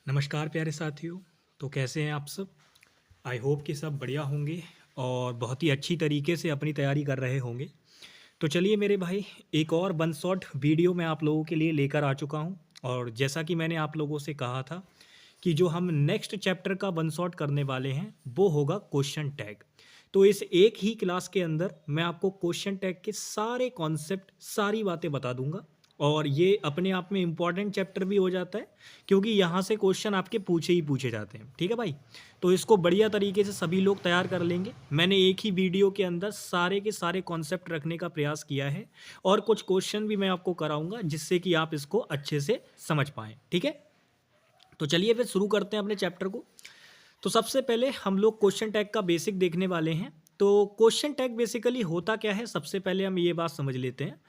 नमस्कार प्यारे साथियों। तो कैसे हैं आप सब? आई होप कि सब बढ़िया होंगे और बहुत ही अच्छी तरीके से अपनी तैयारी कर रहे होंगे। तो चलिए मेरे भाई, एक और वन शॉट वीडियो मैं आप लोगों के लिए लेकर आ चुका हूं। और जैसा कि मैंने आप लोगों से कहा था कि जो हम नेक्स्ट चैप्टर का वन शॉट करने वाले हैं वो होगा क्वेश्चन टैग। तो इस एक ही क्लास के अंदर मैं आपको क्वेश्चन टैग के सारे कॉन्सेप्ट, सारी बातें बता दूंगा। और ये अपने आप में इम्पॉर्टेंट चैप्टर भी हो जाता है, क्योंकि यहाँ से क्वेश्चन आपके पूछे ही पूछे जाते हैं। ठीक है भाई? तो इसको बढ़िया तरीके से सभी लोग तैयार कर लेंगे। मैंने एक ही वीडियो के अंदर सारे के सारे कॉन्सेप्ट रखने का प्रयास किया है और कुछ क्वेश्चन भी मैं आपको कराऊंगा जिससे कि आप इसको अच्छे से समझ पाएँ। ठीक है? तो चलिए फिर शुरू करते हैं अपने चैप्टर को। तो सबसे पहले हम लोग क्वेश्चन टैग का बेसिक देखने वाले हैं। तो क्वेश्चन टैग बेसिकली होता क्या है, सबसे पहले हम ये बात समझ लेते हैं।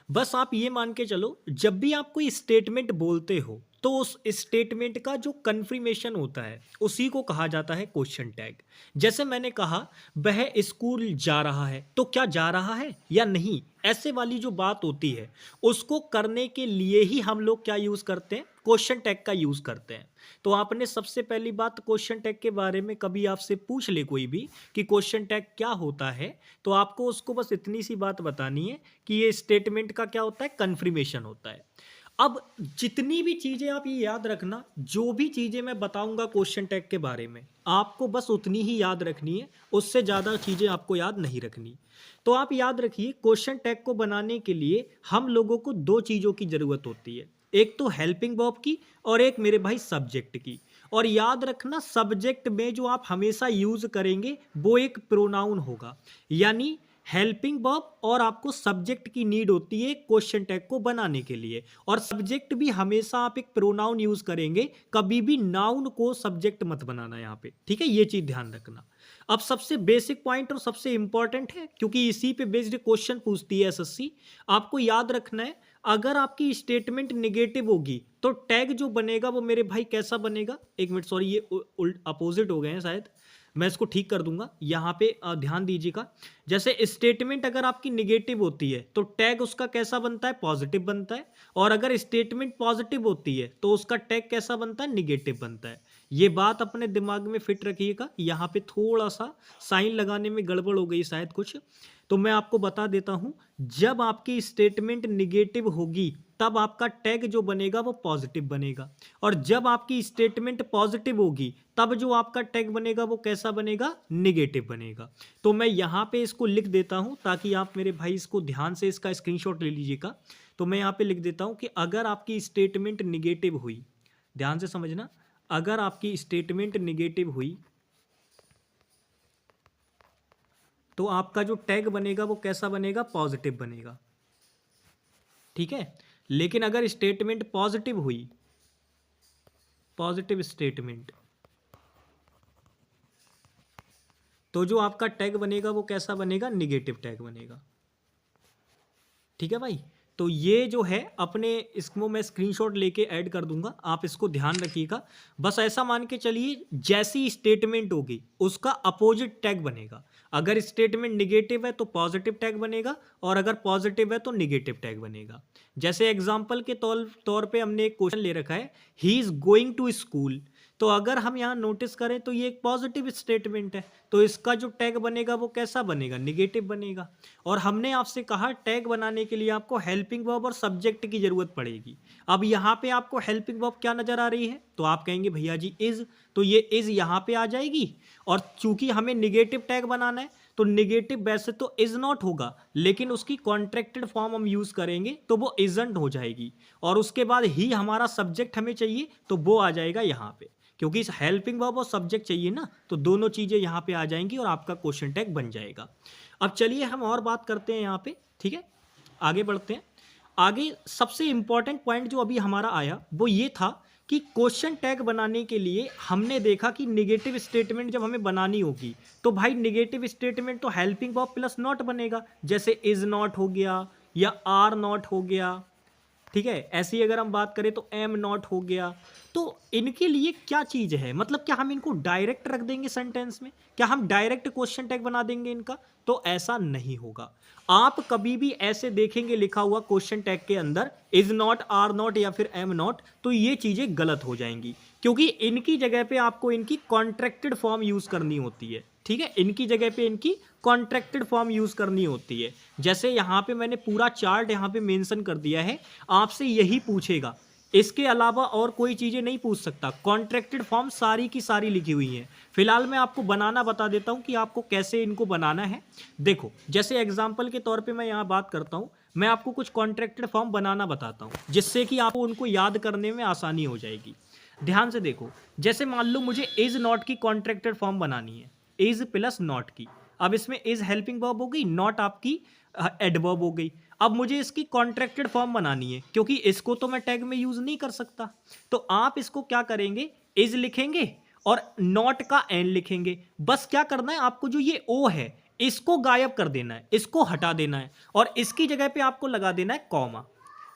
बस आप ये मान के चलो, जब भी आप कोई स्टेटमेंट बोलते हो तो उस स्टेटमेंट का जो कन्फर्मेशन होता है उसी को कहा जाता है क्वेश्चन टैग। जैसे मैंने कहा वह स्कूल जा रहा है, तो क्या जा रहा है या नहीं, ऐसे वाली जो बात होती है उसको करने के लिए ही हम लोग क्या यूज़ करते हैं, क्वेश्चन टैग का यूज़ करते हैं। तो आपने सबसे पहली बात, क्वेश्चन टैग के बारे में कभी आपसे पूछ ले कोई भी कि क्वेश्चन टैग क्या होता है, तो आपको उसको बस इतनी सी बात बतानी है कि ये स्टेटमेंट का क्या होता है, कन्फर्मेशन होता है। अब जितनी भी चीज़ें आप ये याद रखना, जो भी चीज़ें मैं बताऊंगा क्वेश्चन टैग के बारे में आपको बस उतनी ही याद रखनी है, उससे ज़्यादा चीज़ें आपको याद नहीं रखनी। तो आप याद रखिए, क्वेश्चन टैग को बनाने के लिए हम लोगों को दो चीज़ों की ज़रूरत होती है, एक तो हेल्पिंग वर्ब की और एक मेरे भाई सब्जेक्ट की। और याद रखना, सब्जेक्ट में जो आप हमेशा यूज़ करेंगे वो एक प्रोनाउन होगा, यानी हेल्पिंग वर्ब और आपको सब्जेक्ट की नीड होती है क्वेश्चन टैग को बनाने के लिए। और सब्जेक्ट भी हमेशा आप एक प्रोनाउन यूज करेंगे, कभी भी नाउन को सब्जेक्ट मत बनाना यहाँ पे। ठीक है, ये चीज ध्यान रखना। अब सबसे बेसिक पॉइंट और सबसे इंपॉर्टेंट है, क्योंकि इसी पे बेस्ड क्वेश्चन पूछती है एसएससी। आपको याद रखना है, अगर आपकी स्टेटमेंट निगेटिव होगी तो टैग जो बनेगा वो मेरे भाई कैसा बनेगा, एक मिनट सॉरी, ये अपोजिट हो गए हैं शायद, मैं इसको ठीक कर दूंगा। यहाँ पे ध्यान दीजिएगा। जैसे स्टेटमेंट अगर आपकी निगेटिव होती है तो टैग उसका कैसा बनता है, पॉजिटिव बनता है। और अगर स्टेटमेंट पॉजिटिव होती है तो उसका टैग कैसा बनता है, निगेटिव बनता है। ये बात अपने दिमाग में फिट रखिएगा। यहाँ पे थोड़ा सा साइन लगाने में गड़बड़ हो गई शायद कुछ, तो मैं आपको बता देता हूं। जब आपकी स्टेटमेंट निगेटिव होगी तब आपका टैग जो बनेगा वो पॉजिटिव बनेगा, और जब आपकी स्टेटमेंट पॉजिटिव होगी तब जो आपका टैग बनेगा वो कैसा बनेगा, निगेटिव बनेगा। तो मैं यहाँ पे इसको लिख देता हूँ ताकि आप मेरे भाई इसको ध्यान से इसका स्क्रीनशॉट ले लीजिएगा। तो मैं यहाँ पे लिख देता हूँ कि अगर आपकी स्टेटमेंट निगेटिव हुई, ध्यान से समझना, अगर आपकी स्टेटमेंट निगेटिव हुई तो आपका जो टैग बनेगा वो कैसा बनेगा, पॉजिटिव बनेगा। ठीक है, लेकिन अगर स्टेटमेंट पॉजिटिव हुई, पॉजिटिव स्टेटमेंट, तो जो आपका टैग बनेगा वो कैसा बनेगा, निगेटिव टैग बनेगा। ठीक है भाई? तो ये जो है अपने, इसको मैं स्क्रीनशॉट लेके ऐड कर दूंगा, आप इसको ध्यान रखिएगा। बस ऐसा मान के चलिए, जैसी स्टेटमेंट होगी उसका अपोजिट टैग बनेगा। अगर स्टेटमेंट निगेटिव है तो पॉजिटिव टैग बनेगा, और अगर पॉजिटिव है तो निगेटिव टैग बनेगा। जैसे एग्जाम्पल के तौर पे हमने एक क्वेश्चन ले रखा है, he is going to school. तो अगर हम यहाँ नोटिस करें तो ये एक पॉजिटिव स्टेटमेंट है, तो इसका जो टैग बनेगा वो कैसा बनेगा, निगेटिव बनेगा। और हमने आपसे कहा टैग बनाने के लिए आपको हेल्पिंग वर्ब और सब्जेक्ट की जरूरत पड़ेगी। अब यहाँ पे आपको हेल्पिंग वर्ब क्या नजर आ रही है, तो आप कहेंगे भैया जी इज, तो ये इज यहाँ पे आ जाएगी। और चूंकि हमें निगेटिव टैग बनाना है तो निगेटिव वैसे तो इज नॉट होगा, लेकिन उसकी कॉन्ट्रैक्टेड फॉर्म हम यूज करेंगे तो वो इजंट हो जाएगी। और उसके बाद ही हमारा सब्जेक्ट हमें चाहिए तो वो आ जाएगा यहाँ पे, क्योंकि इस हेल्पिंग वर्ब और सब्जेक्ट चाहिए ना, तो दोनों चीजें यहाँ पे आ जाएंगी और आपका क्वेश्चन टैग बन जाएगा। अब चलिए हम और बात करते हैं यहाँ पे। ठीक है, आगे बढ़ते हैं। आगे सबसे इंपॉर्टेंट पॉइंट जो अभी हमारा आया वो ये था कि क्वेश्चन टैग बनाने के लिए हमने देखा कि निगेटिव स्टेटमेंट जब हमें बनानी होगी तो भाई निगेटिव स्टेटमेंट तो हेल्पिंग वर्ब प्लस नॉट बनेगा, जैसे इज नॉट हो गया या आर नॉट हो गया, ठीक है। ऐसे ही अगर हम बात करें तो एम नॉट हो गया। तो इनके लिए क्या चीज़ है, मतलब क्या हम इनको डायरेक्ट रख देंगे सेंटेंस में, क्या हम डायरेक्ट क्वेश्चन टैग बना देंगे इनका? तो ऐसा नहीं होगा। आप कभी भी ऐसे देखेंगे लिखा हुआ क्वेश्चन टैग के अंदर इज नॉट, आर नॉट या फिर एम नॉट, तो ये चीज़ें गलत हो जाएंगी, क्योंकि इनकी जगह पे आपको इनकी कॉन्ट्रैक्टेड फॉर्म यूज़ करनी होती है। ठीक है, इनकी जगह पे इनकी कॉन्ट्रैक्टेड फॉर्म यूज़ करनी होती है। जैसे यहाँ पे मैंने पूरा चार्ट यहाँ पे मेंशन कर दिया है, आपसे यही पूछेगा, इसके अलावा और कोई चीज़ें नहीं पूछ सकता। कॉन्ट्रैक्टेड फॉर्म सारी की सारी लिखी हुई हैं। फिलहाल मैं आपको बनाना बता देता हूँ कि आपको कैसे इनको बनाना है। देखो, जैसे एग्जाम्पल के तौर पे मैं यहाँ बात करता हूँ, मैं आपको कुछ कॉन्ट्रैक्टेड फॉर्म बनाना बताता हूँ, जिससे कि आपको उनको याद करने में आसानी हो जाएगी। ध्यान से देखो, जैसे मान लो मुझे इज नॉट की कॉन्ट्रैक्टेड फॉर्म बनानी है, इज प्लस नॉट की। अब इसमें इज हेल्पिंग वर्ब हो गई, नॉट आपकी एडवर्ब हो गई। अब मुझे इसकी कॉन्ट्रैक्टेड फॉर्म बनानी है, क्योंकि इसको तो मैं टैग में यूज नहीं कर सकता। तो आप इसको क्या करेंगे, इज लिखेंगे और नॉट का एन लिखेंगे। बस क्या करना है आपको, जो ये ओ है इसको गायब कर देना है, इसको हटा देना है, और इसकी जगह पे आपको लगा देना है कॉमा।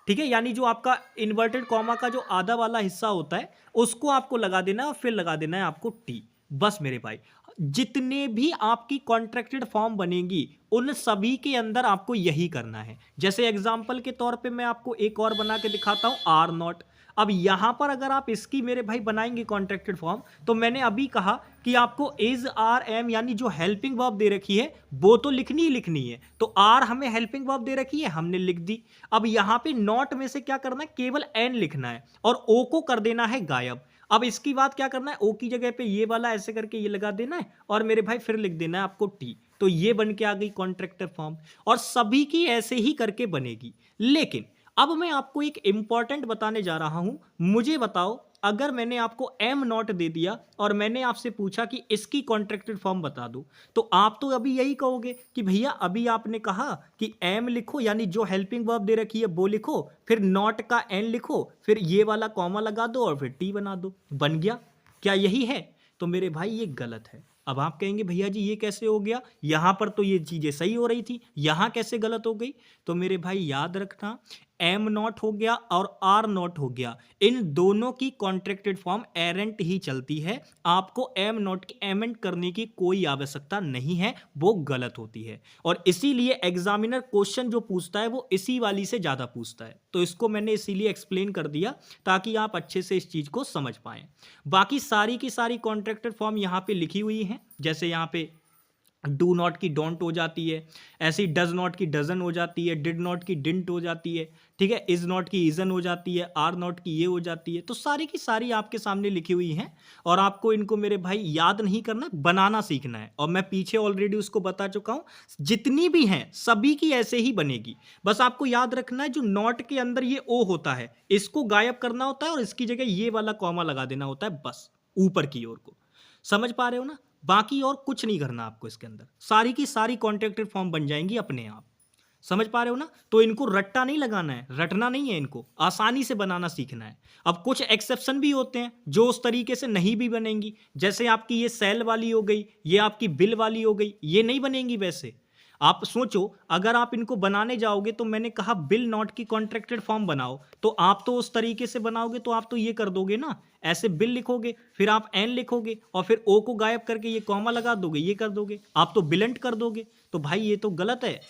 ठीक है, यानी जो आपका इन्वर्टेड कॉमा का जो आधा वाला हिस्सा होता है उसको आपको लगा देना है, और फिर लगा देना है आपको टी। बस मेरे भाई, जितने भी आपकी कॉन्ट्रैक्टेड फॉर्म बनेगी उन सभी के अंदर आपको यही करना है। जैसे एग्जांपल के तौर पे मैं आपको एक और बना के दिखाता हूं, आर नॉट। अब यहां पर अगर आप इसकी मेरे भाई बनाएंगे कॉन्ट्रैक्टेड फॉर्म, तो मैंने अभी कहा कि आपको इज, आर, एम, यानी जो हेल्पिंग वर्ब दे रखी है वो तो लिखनी ही लिखनी है। तो आर हमें हेल्पिंग वर्ब दे रखी है, हमने लिख दी। अब यहां पे नॉट में से क्या करना है, केवल एन लिखना है और ओ को कर देना है गायब। अब इसकी बात क्या करना है, ओ की जगह पे ये वाला ऐसे करके ये लगा देना है, और मेरे भाई फिर लिख देना है आपको टी। तो ये बन के आ गई कॉन्ट्रैक्टर फॉर्म, और सभी की ऐसे ही करके बनेगी। लेकिन अब मैं आपको एक इंपॉर्टेंट बताने जा रहा हूं। मुझे बताओ, अगर मैंने आपको एम नॉट दे दिया और मैंने आपसे पूछा कि इसकी कॉन्ट्रैक्टेड फॉर्म बता दो, तो आप तो अभी यही कहोगे कि भैया अभी आपने कहा कि एम लिखो, यानी जो हेल्पिंग वर्ब दे रखी है वो लिखो, फिर नॉट का एन लिखो, फिर ये वाला कॉमा लगा दो और फिर टी बना दो, बन गया। क्या यही है? तो मेरे भाई ये गलत है। अब आप कहेंगे भैया जी ये कैसे हो गया, यहां पर तो ये चीजें सही हो रही थी, यहां कैसे गलत हो गई? तो मेरे भाई याद रखना, एम नॉट हो गया और आर नॉट हो गया, इन दोनों की कॉन्ट्रैक्टेड फॉर्म एरेंट ही चलती है। आपको एम नॉट की एमेंट करने की कोई आवश्यकता नहीं है, वो गलत होती है। और इसीलिए एग्जामिनर क्वेश्चन जो पूछता है वो इसी वाली से ज्यादा पूछता है। तो इसको मैंने इसीलिए एक्सप्लेन कर दिया ताकि आप अच्छे से इस चीज को समझ पाएं। बाकी सारी की सारी कॉन्ट्रैक्टेड फॉर्म यहाँ पे लिखी हुई हैं। जैसे यहाँ पे डू नॉट की डोंट हो जाती है, ऐसे ही डज नॉट की डजन हो जाती है, डिड नॉट की डिंट हो जाती है, ठीक है, इज नॉट की इजन हो जाती है, आर नॉट की ये हो जाती है। तो सारी की सारी आपके सामने लिखी हुई हैं, और आपको इनको मेरे भाई याद नहीं करना, बनाना सीखना है। और मैं पीछे ऑलरेडी उसको बता चुका हूं, जितनी भी हैं सभी की ऐसे ही बनेगी। बस आपको याद रखना है, जो नॉट के अंदर ये ओ होता है इसको गायब करना होता है, और इसकी जगह ये वाला कॉमा लगा देना होता है, बस ऊपर की ओर को। समझ पा रहे हो ना? बाकी और कुछ नहीं करना आपको, इसके अंदर सारी की सारी कॉन्ट्रैक्टेड फॉर्म बन जाएंगी अपने आप। समझ पा रहे हो ना? तो इनको रट्टा नहीं लगाना है, रटना नहीं है, इनको आसानी से बनाना सीखना है। अब कुछ एक्सेप्शन भी होते हैं जो उस तरीके से नहीं भी बनेंगी, जैसे आपकी ये सेल वाली हो गई, ये आपकी बिल वाली हो गई, ये नहीं बनेंगी। वैसे आप सोचो, अगर आप इनको बनाने जाओगे तो मैंने कहा बिल नॉट की कॉन्ट्रैक्टेड फॉर्म बनाओ, तो आप तो उस तरीके से बनाओगे, तो आप तो ये कर दोगे ना, ऐसे बिल लिखोगे, फिर आप एन लिखोगे और फिर ओ को गायब करके ये कॉमा लगा दोगे, ये कर दोगे, आप तो बिलेंट कर दोगे। तो भाई ये तो गलत है।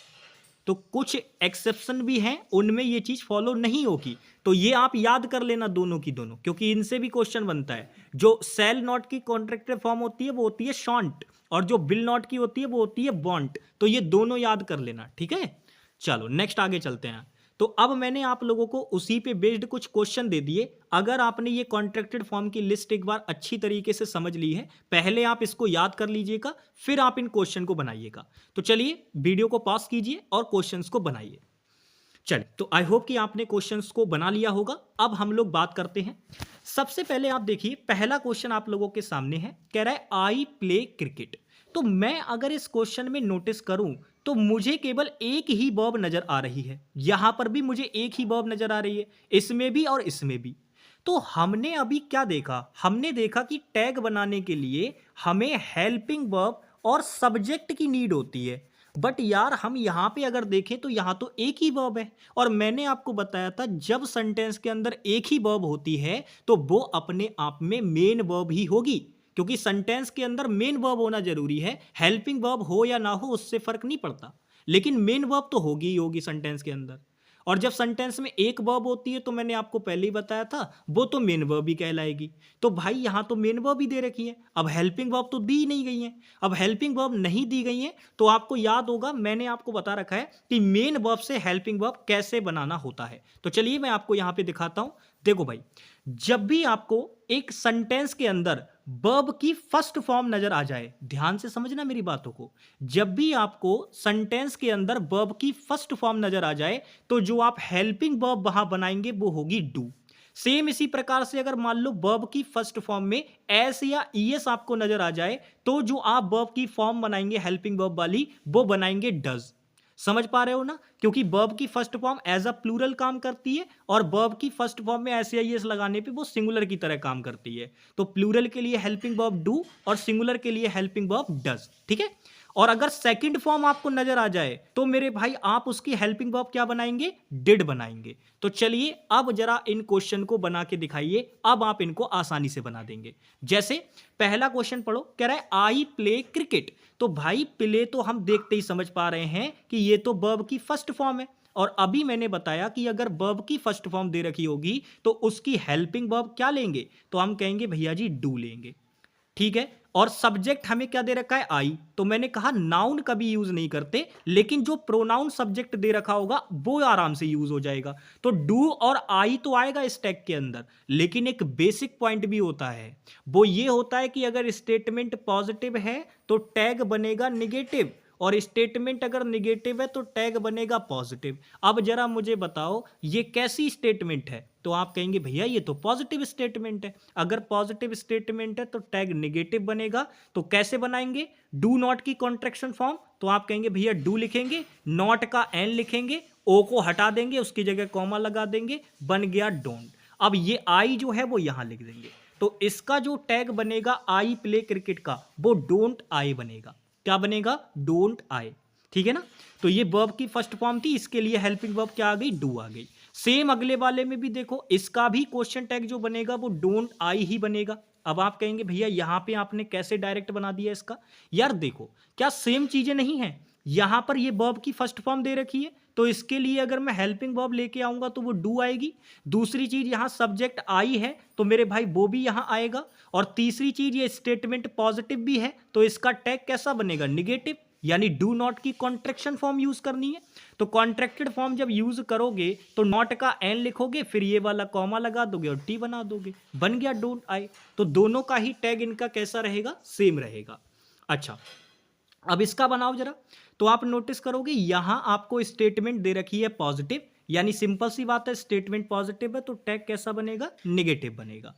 तो कुछ एक्सेप्शन भी हैं, उनमें ये चीज फॉलो नहीं होगी। तो ये आप याद कर लेना दोनों की दोनों, क्योंकि इनसे भी क्वेश्चन बनता है। जो सेल नॉट की कॉन्ट्रैक्टेड फॉर्म होती है वो होती है शॉन्ट, और जो बिल नॉट की होती है वो होती है बॉन्ट। तो ये दोनों याद कर लेना, ठीक है। चलो नेक्स्ट आगे चलते हैं। तो अब मैंने आप लोगों को उसी पे बेस्ड कुछ क्वेश्चन दे दिए। अगर आपने ये कॉन्ट्रैक्टेड फॉर्म की लिस्ट एक बार अच्छी तरीके से समझ ली है, पहले आप इसको याद कर लीजिएगा, फिर आप इन क्वेश्चन को बनाइएगा। तो चलिए वीडियो को पॉज कीजिए और क्वेश्चंस को बनाइए। चलिए, तो आई होप कि आपने क्वेश्चंस को बना लिया होगा। अब हम लोग बात करते हैं। सबसे पहले आप देखिए, पहला क्वेश्चन आप लोगों के सामने है, कह रहा है आई प्ले क्रिकेट। तो मैं अगर इस क्वेश्चन में नोटिस करूं तो मुझे केवल एक ही वर्ब नजर आ रही है। यहां पर भी मुझे एक ही वर्ब नजर आ रही है, इसमें भी और इसमें भी। तो हमने अभी क्या देखा, हमने देखा कि टैग बनाने के लिए हमें हेल्पिंग वर्ब और सब्जेक्ट की नीड होती है। बट यार हम यहाँ पे अगर देखें तो यहाँ तो एक ही वर्ब है, और मैंने आपको बताया था जब सेंटेंस के अंदर एक ही वर्ब होती है तो वो अपने आप में मेन वर्ब ही होगी, क्योंकि सेंटेंस के अंदर मेन वर्ब होना जरूरी है। हेल्पिंग वर्ब हो या ना हो उससे फर्क नहीं पड़ता, लेकिन मेन वर्ब तो होगी ही होगी सेंटेंस के अंदर। और जब सेंटेंस में एक वर्ब होती है तो मैंने आपको पहले ही बताया था वो तो मेन वर्ब ही कहलाएगी। तो भाई यहाँ तो मेन वर्ब ही दे रखी है, अब हेल्पिंग वर्ब तो दी ही नहीं गई है। अब हेल्पिंग वर्ब नहीं दी गई है तो आपको याद होगा मैंने आपको बता रखा है कि मेन वर्ब से हेल्पिंग वर्ब कैसे बनाना होता है। तो चलिए मैं आपको यहाँ पे दिखाता हूँ। देखो भाई, जब भी आपको एक सेंटेंस के अंदर वर्ब की फर्स्ट फॉर्म नजर आ जाए, ध्यान से समझना मेरी बातों को, जब भी आपको सेंटेंस के अंदर वर्ब की फर्स्ट फॉर्म नजर आ जाए तो जो आप हेल्पिंग वर्ब वहां बनाएंगे वो होगी डू। सेम इसी प्रकार से अगर मान लो वर्ब की फर्स्ट फॉर्म में एस या ईएस आपको नजर आ जाए तो जो आप वर्ब की फॉर्म बनाएंगे हेल्पिंग वर्ब वाली वो बनाएंगे डज। समझ पा रहे हो ना, क्योंकि वर्ब की first form as a plural काम करती है और वर्ब की फर्स्ट फॉर्म में एस या ईएस लगाने पे वो सिंगुलर की तरह काम करती है। तो प्लूरल के लिए हेल्पिंग वर्ब डू और सिंगुलर के लिए हेल्पिंग वर्ब डज, ठीक है। और अगर सेकंड फॉर्म आपको नजर आ जाए तो मेरे भाई आप उसकी हेल्पिंग वर्ब क्या बनाएंगे, डिड बनाएंगे। तो चलिए अब जरा इन क्वेश्चन को बना के दिखाइए, अब आप इनको आसानी से बना देंगे। जैसे पहला क्वेश्चन पढ़ो, कह रहा है आई प्ले क्रिकेट। तो भाई प्ले तो हम देखते ही समझ पा रहे हैं कि ये तो वर्ब की फर्स्ट फॉर्म है, और अभी मैंने बताया कि अगर वर्ब की फर्स्ट फॉर्म दे रखी होगी तो उसकी हेल्पिंग वर्ब क्या लेंगे, तो हम कहेंगे भैया जी डू लेंगे, ठीक है। और सब्जेक्ट हमें क्या दे रखा है, आई। तो मैंने कहा नाउन कभी यूज नहीं करते, लेकिन जो प्रोनाउन सब्जेक्ट दे रखा होगा वो आराम से यूज हो जाएगा। तो डू और आई तो आएगा इस टैग के अंदर, लेकिन एक बेसिक पॉइंट भी होता है, वो ये होता है कि अगर स्टेटमेंट पॉजिटिव है तो टैग बनेगा निगेटिव, और स्टेटमेंट अगर निगेटिव है तो टैग बनेगा पॉजिटिव। अब जरा मुझे बताओ ये कैसी स्टेटमेंट है, तो आप कहेंगे भैया ये तो पॉजिटिव स्टेटमेंट है। अगर पॉजिटिव स्टेटमेंट है तो टैग निगेटिव बनेगा। तो कैसे बनाएंगे, डू नॉट की कॉन्ट्रैक्शन फॉर्म, तो आप कहेंगे भैया डू लिखेंगे, नॉट का एन लिखेंगे, ओ को हटा देंगे, उसकी जगह कॉमा लगा देंगे, बन गया डोंट। अब ये आई जो है वो यहां लिख देंगे, तो इसका जो टैग बनेगा आई प्ले क्रिकेट का वो डोंट आई बनेगा। क्या बनेगा, डोंट आई, ठीक है ना। तो ये वर्ब की फर्स्ट फॉर्म थी, इसके लिए हेल्पिंग वर्ब क्या आ गई, डू आ गई। सेम अगले वाले में भी देखो, इसका भी क्वेश्चन टैग जो बनेगा वो डोंट आई ही बनेगा। अब आप कहेंगे भैया यहां पे आपने कैसे डायरेक्ट बना दिया इसका, यार देखो क्या सेम चीजें नहीं है, यहां पर ये वर्ब की फर्स्ट फॉर्म दे रखी है तो इसके लिए अगर मैं हेल्पिंग वर्ब लेके आऊंगा तो वो डू आएगी। दूसरी चीज यहां सब्जेक्ट आई है तो मेरे भाई वो भी यहां आएगा। और तीसरी चीज ये स्टेटमेंट पॉजिटिव भी है तो इसका टैग कैसा बनेगा, निगेटिव, यानी डू नॉट की कॉन्ट्रैक्शन फॉर्म यूज करनी है। तो कॉन्ट्रैक्टेड फॉर्म जब यूज करोगे तो नॉट का एन लिखोगे, फिर ये वाला कॉमा लगा दोगे और टी बना दोगे, बन गया डोंट आई। तो दोनों का ही टैग इनका कैसा रहेगा, सेम रहेगा। अच्छा अब इसका बनाओ जरा, तो आप नोटिस करोगे यहां आपको स्टेटमेंट दे रखी है पॉजिटिव, यानी सिंपल सी बात है स्टेटमेंट पॉजिटिव है तो टैग कैसा बनेगा, नेगेटिव बनेगा।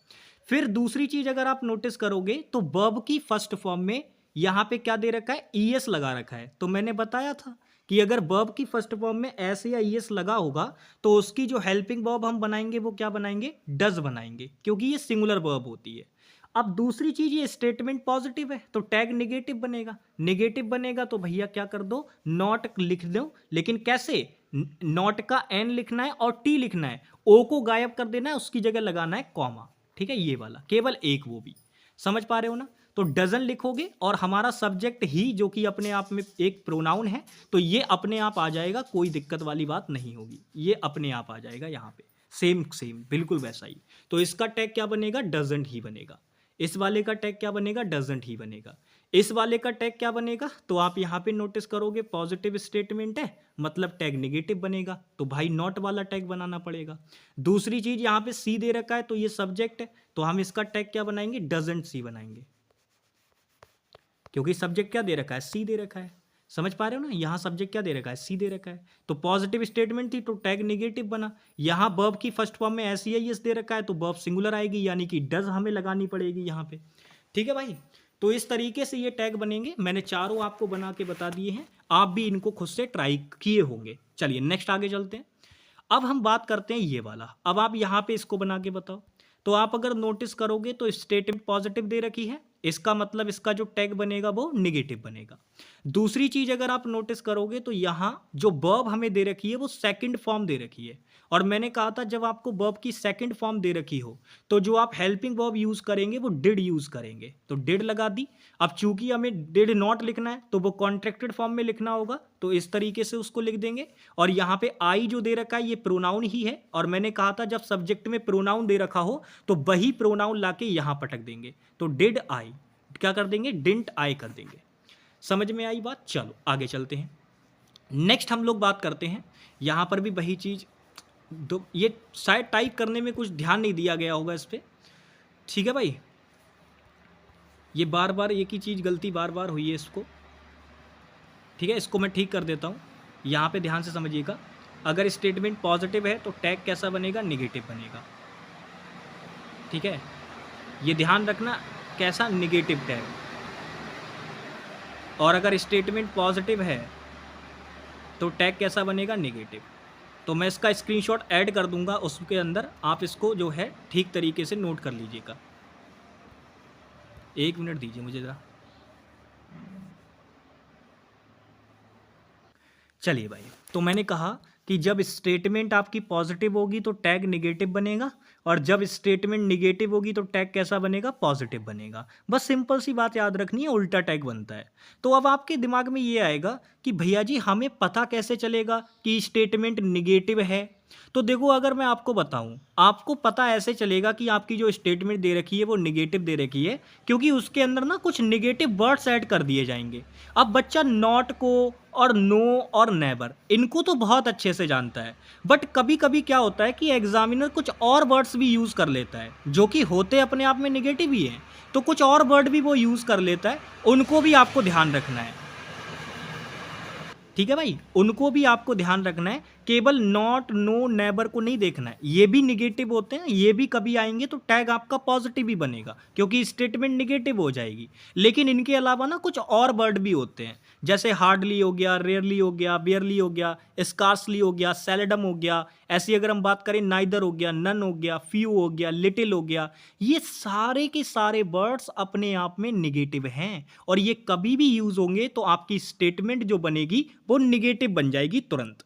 फिर दूसरी चीज अगर आप नोटिस करोगे तो वर्ब की फर्स्ट फॉर्म में यहां पे क्या दे रखा है, ईएस लगा रखा है। तो मैंने बताया था कि अगर वर्ब की फर्स्ट फॉर्म में एस या ईएस लगा होगा तो उसकी जो हेल्पिंग वर्ब हम बनाएंगे वो क्या बनाएंगे, डज बनाएंगे, क्योंकि ये सिंगुलर वर्ब होती है। अब दूसरी चीज ये स्टेटमेंट पॉजिटिव है तो टैग निगेटिव बनेगा, निगेटिव बनेगा तो भैया क्या कर दो, नॉट लिख दो, लेकिन कैसे, नॉट का एन लिखना है और टी लिखना है, ओ को गायब कर देना है, उसकी जगह लगाना है कॉमा, ठीक है, ये वाला केवल एक, वो भी समझ पा रहे हो ना। तो डजन लिखोगे और हमारा सब्जेक्ट ही जो कि अपने आप में एक प्रोनाउन है तो ये अपने आप आ जाएगा, कोई दिक्कत वाली बात नहीं होगी, ये अपने आप आ जाएगा यहाँ पे, सेम सेम बिल्कुल वैसा ही। तो इसका टैग क्या बनेगा, डजंट ही बनेगा। इस वाले का टैग क्या बनेगा, डजंट ही बनेगा। इस वाले का टैग क्या बनेगा, तो आप यहाँ पे नोटिस करोगे पॉजिटिव स्टेटमेंट है मतलब टैग निगेटिव बनेगा, तो भाई नॉट वाला टैग बनाना पड़ेगा। दूसरी चीज यहाँ पे सी दे रखा है तो ये सब्जेक्ट है तो हम इसका टैग क्या बनाएंगे, डजंट सी बनाएंगे, क्योंकि सब्जेक्ट क्या दे रखा है, सी दे रखा है। समझ पा रहे हो ना, यहां सब्जेक्ट क्या दे रखा है, सी दे रखा है, तो पॉजिटिव स्टेटमेंट थी तो टैग नेगेटिव बना। यहां वर्ब की फर्स्ट फॉर्म में एस या एस दे रखा है तो वर्ब सिंगुलर आएगी, यानी कि डज हमें लगानी पड़ेगी यहां पे, ठीक है भाई। तो इस तरीके से ये टैग बनेंगे, मैंने चारों आपको बना के बता दिए हैं, आप भी इनको खुद से ट्राई किए होंगे। चलिए नेक्स्ट आगे चलते हैं। अब हम बात करते हैं ये वाला, अब आप यहां पे इसको बना के बताओ। तो आप अगर नोटिस करोगे तो स्टेटमेंट पॉजिटिव दे रखी है, इसका मतलब इसका जो टैग बनेगा वो निगेटिव बनेगा। दूसरी चीज़ अगर आप नोटिस करोगे तो यहाँ जो वर्ब हमें दे रखी है वो सेकंड फॉर्म दे रखी है, और मैंने कहा था जब आपको वर्ब की सेकंड फॉर्म दे रखी हो तो जो आप हेल्पिंग वर्ब यूज़ करेंगे वो डिड यूज़ करेंगे, तो डिड लगा दी। अब चूंकि हमें डिड नॉट लिखना है तो वो कॉन्ट्रैक्टेड फॉर्म में लिखना होगा, तो इस तरीके से उसको लिख देंगे। और यहाँ पे आई जो दे रखा है ये प्रोनाउन ही है, और मैंने कहा था जब सब्जेक्ट में प्रोनाउन दे रखा हो तो वही प्रोनाउन लाके यहाँ पटक देंगे, तो डिड आई क्या कर देंगे, डिडंट आई कर देंगे। समझ में आई बात? चलो आगे चलते हैं। नेक्स्ट हम लोग बात करते हैं, यहाँ पर भी वही चीज़, तो ये शायद टाइप करने में कुछ ध्यान नहीं दिया गया होगा इस पर, ठीक है भाई, ये बार बार एक ही चीज़ गलती बार बार हुई है इसको, ठीक है, इसको मैं ठीक कर देता हूँ। यहाँ पे ध्यान से समझिएगा, अगर स्टेटमेंट पॉजिटिव है तो टैग कैसा बनेगा, निगेटिव बनेगा, ठीक है, ये ध्यान रखना, कैसा, निगेटिव टैग। और अगर स्टेटमेंट पॉजिटिव है तो टैग कैसा बनेगा, निगेटिव। तो मैं इसका स्क्रीनशॉट ऐड कर दूंगा उसके अंदर, आप इसको जो है ठीक तरीके से नोट कर लीजिएगा। एक मिनट दीजिए मुझे ज़रा। चलिए भाई, तो मैंने कहा कि जब स्टेटमेंट आपकी पॉजिटिव होगी तो टैग निगेटिव बनेगा, और जब स्टेटमेंट निगेटिव होगी तो टैग कैसा बनेगा, पॉजिटिव बनेगा। बस सिंपल सी बात याद रखनी है, उल्टा टैग बनता है। तो अब आपके दिमाग में ये आएगा कि भैया जी हमें पता कैसे चलेगा कि स्टेटमेंट निगेटिव है। तो देखो, अगर मैं आपको बताऊं, आपको पता ऐसे चलेगा कि आपकी जो स्टेटमेंट दे रखी है वो निगेटिव दे रखी है, क्योंकि उसके अंदर ना कुछ निगेटिव वर्ड्स ऐड कर दिए जाएंगे। अब बच्चा नॉट को और नो और नेवर इनको तो बहुत अच्छे से जानता है, बट कभी कभी क्या होता है कि एग्जामिनर कुछ और वर्ड्स भी यूज़ कर लेता है जो कि होते अपने आप में निगेटिव ही हैं, तो कुछ और वर्ड भी वो यूज़ कर लेता है, उनको भी आपको ध्यान रखना है, ठीक है भाई, उनको भी आपको ध्यान रखना है। केवल नॉट, नो, नेबर को नहीं देखना है, ये भी निगेटिव होते हैं, ये भी कभी आएंगे तो टैग आपका पॉजिटिव ही बनेगा, क्योंकि स्टेटमेंट निगेटिव हो जाएगी। लेकिन इनके अलावा ना कुछ और वर्ड भी होते हैं, जैसे हार्डली हो गया, रेयरली हो गया, बियरली हो गया, स्कार्सली हो गया, सेलेडम हो गया। ऐसी अगर हम बात करें, नाइदर हो गया, नन हो गया, फ्यू हो गया, लिटिल हो गया, ये सारे के सारे वर्ड्स अपने आप में निगेटिव हैं, और ये कभी भी यूज होंगे तो आपकी स्टेटमेंट जो बनेगी वो निगेटिव बन जाएगी तुरंत,